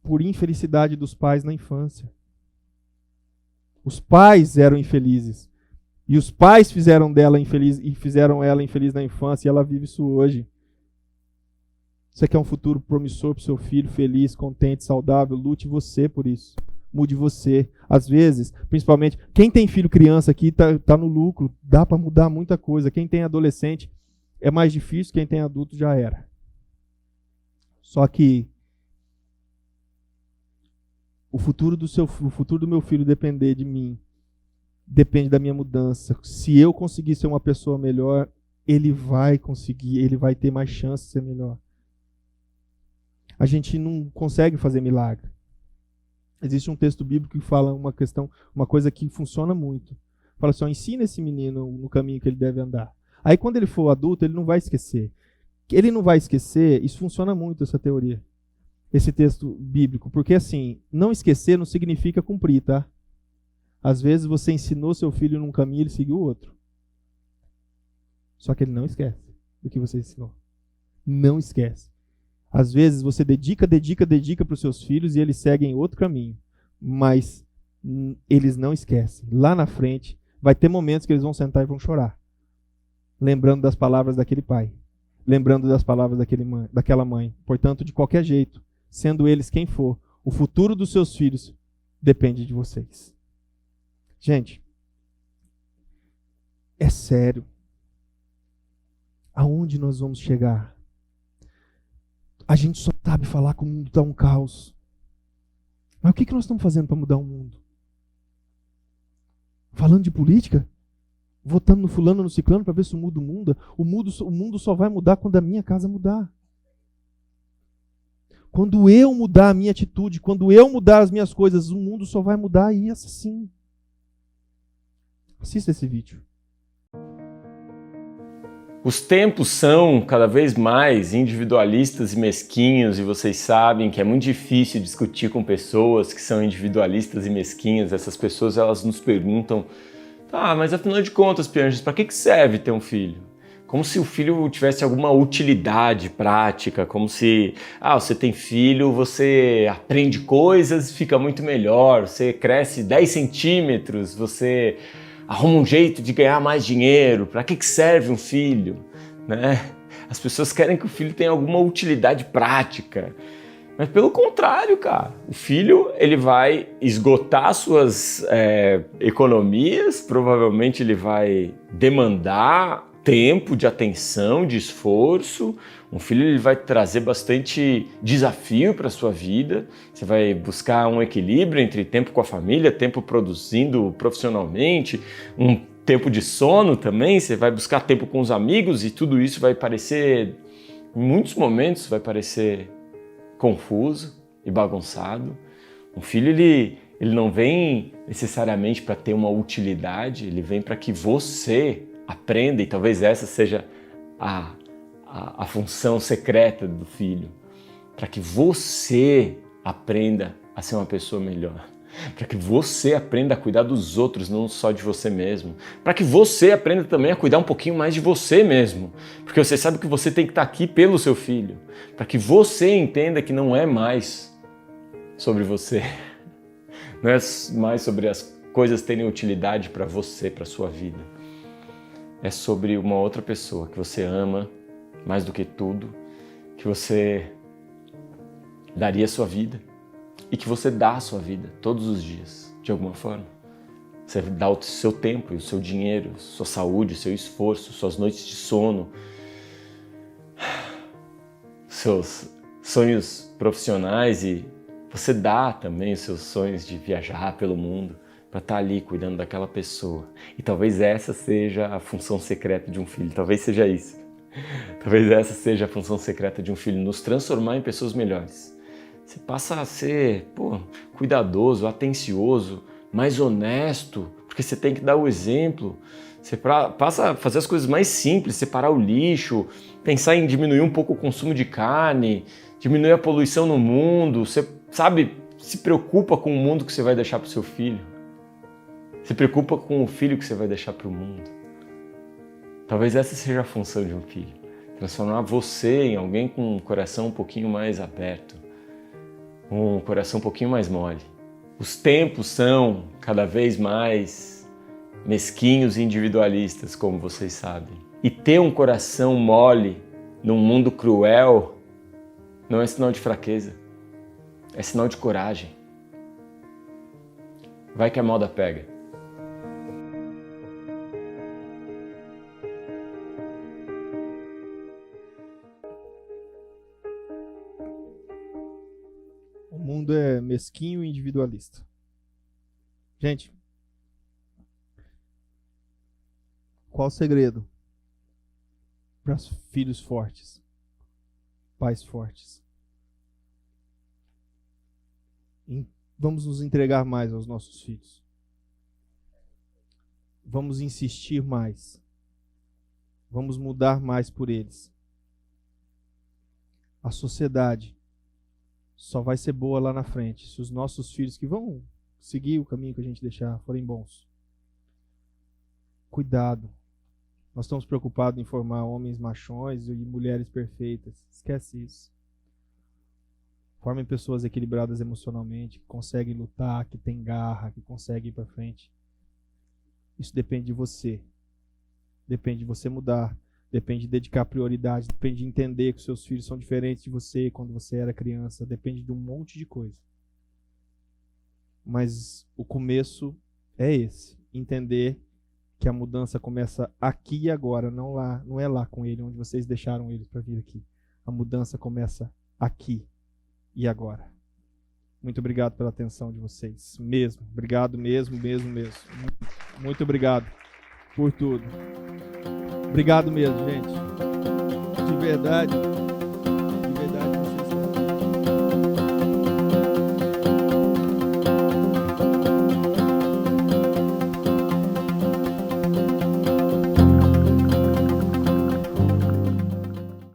por infelicidade dos pais na infância. Os pais eram infelizes. E os pais fizeram dela infeliz e fizeram ela infeliz na infância e ela vive isso hoje. Você quer um futuro promissor para o seu filho, feliz, contente, saudável? Lute você por isso. Mude você. Às vezes, principalmente, quem tem filho criança aqui tá no lucro. Dá para mudar muita coisa. Quem tem adolescente é mais difícil, quem tem adulto já era. Só que o futuro do meu filho depender de mim. Depende da minha mudança. Se eu conseguir ser uma pessoa melhor, ele vai conseguir, ele vai ter mais chance de ser melhor. A gente não consegue fazer milagre. Existe um texto bíblico que fala uma coisa que funciona muito. Fala assim, ó, ensina esse menino no caminho que ele deve andar. Aí quando ele for adulto, ele não vai esquecer. Ele não vai esquecer, isso funciona muito, essa teoria. Esse texto bíblico. Porque assim, não esquecer não significa cumprir, tá? Às vezes você ensinou seu filho num caminho e ele seguiu o outro. Só que ele não esquece do que você ensinou. Não esquece. Às vezes você dedica para os seus filhos e eles seguem outro caminho. Mas eles não esquecem. Lá na frente, vai ter momentos que eles vão sentar e vão chorar. Lembrando das palavras daquele pai. Lembrando das palavras daquela mãe. Portanto, de qualquer jeito, sendo eles quem for, o futuro dos seus filhos depende de vocês. Gente, é sério. Aonde nós vamos chegar? A gente só sabe falar que o mundo está um caos. Mas o que nós estamos fazendo para mudar o mundo? Falando de política? Votando no fulano, no ciclano para ver se o mundo muda? O mundo só vai mudar quando a minha casa mudar. Quando eu mudar a minha atitude, quando eu mudar as minhas coisas, o mundo só vai mudar e assim. Assista esse vídeo. Os tempos são cada vez mais individualistas e mesquinhos, e vocês sabem que é muito difícil discutir com pessoas que são individualistas e mesquinhas. Essas pessoas, elas nos perguntam, tá, mas afinal de contas, Pianges, para que serve ter um filho? Como se o filho tivesse alguma utilidade prática, como se, você tem filho, você aprende coisas, fica muito melhor, você cresce 10 centímetros, você arruma um jeito de ganhar mais dinheiro. Para que serve um filho? Né? As pessoas querem que o filho tenha alguma utilidade prática. Mas pelo contrário, cara, o filho ele vai esgotar suas economias, provavelmente ele vai demandar tempo de atenção, de esforço. Um filho ele vai trazer bastante desafio para a sua vida. Você vai buscar um equilíbrio entre tempo com a família, tempo produzindo profissionalmente, um tempo de sono também. Você vai buscar tempo com os amigos e tudo isso vai parecer, em muitos momentos, vai parecer confuso e bagunçado. Um filho ele não vem necessariamente para ter uma utilidade, ele vem para que você aprenda, e talvez essa seja a função secreta do filho, para que você aprenda a ser uma pessoa melhor, para que você aprenda a cuidar dos outros, não só de você mesmo, para que você aprenda também a cuidar um pouquinho mais de você mesmo, porque você sabe que você tem que estar aqui pelo seu filho, para que você entenda que não é mais sobre você, não é mais sobre as coisas terem utilidade para você, para a sua vida. É sobre uma outra pessoa que você ama mais do que tudo, que você daria a sua vida e que você dá a sua vida todos os dias, de alguma forma. Você dá o seu tempo e o seu dinheiro, sua saúde, seu esforço, suas noites de sono, seus sonhos profissionais, e você dá também os seus sonhos de viajar pelo mundo, para estar ali cuidando daquela pessoa. E talvez essa seja a função secreta de um filho, talvez seja isso. Talvez essa seja a função secreta de um filho, nos transformar em pessoas melhores. Você passa a ser, cuidadoso, atencioso, mais honesto, porque você tem que dar o exemplo. Você passa a fazer as coisas mais simples, separar o lixo, pensar em diminuir um pouco o consumo de carne, diminuir a poluição no mundo. Você, se preocupa com o mundo que você vai deixar para o seu filho. Se preocupa com o filho que você vai deixar para o mundo. Talvez essa seja a função de um filho. Transformar você em alguém com um coração um pouquinho mais aberto. Um coração um pouquinho mais mole. Os tempos são cada vez mais mesquinhos e individualistas, como vocês sabem. E ter um coração mole num mundo cruel não é sinal de fraqueza. É sinal de coragem. Vai que a moda pega. O mundo é mesquinho e individualista. Gente, qual o segredo para filhos fortes, pais fortes? Vamos nos entregar mais aos nossos filhos. vamos insistir mais. Vamos mudar mais por eles. A sociedade só vai ser boa lá na frente se os nossos filhos que vão seguir o caminho que a gente deixar forem bons. Cuidado. Nós estamos preocupados em formar homens machões e mulheres perfeitas. Esquece isso. Formem pessoas equilibradas emocionalmente, que conseguem lutar, que têm garra, que conseguem ir para frente. Isso depende de você. Depende de você mudar. Depende de dedicar prioridade. Depende de entender que os seus filhos são diferentes de você quando você era criança. Depende de um monte de coisa. Mas o começo é esse. Entender que a mudança começa aqui e agora, não lá, não é lá com ele, onde vocês deixaram eles para vir aqui. A mudança começa aqui e agora. Muito obrigado pela atenção de vocês. Mesmo. Obrigado mesmo. Muito obrigado por tudo. Obrigado mesmo, gente. De verdade.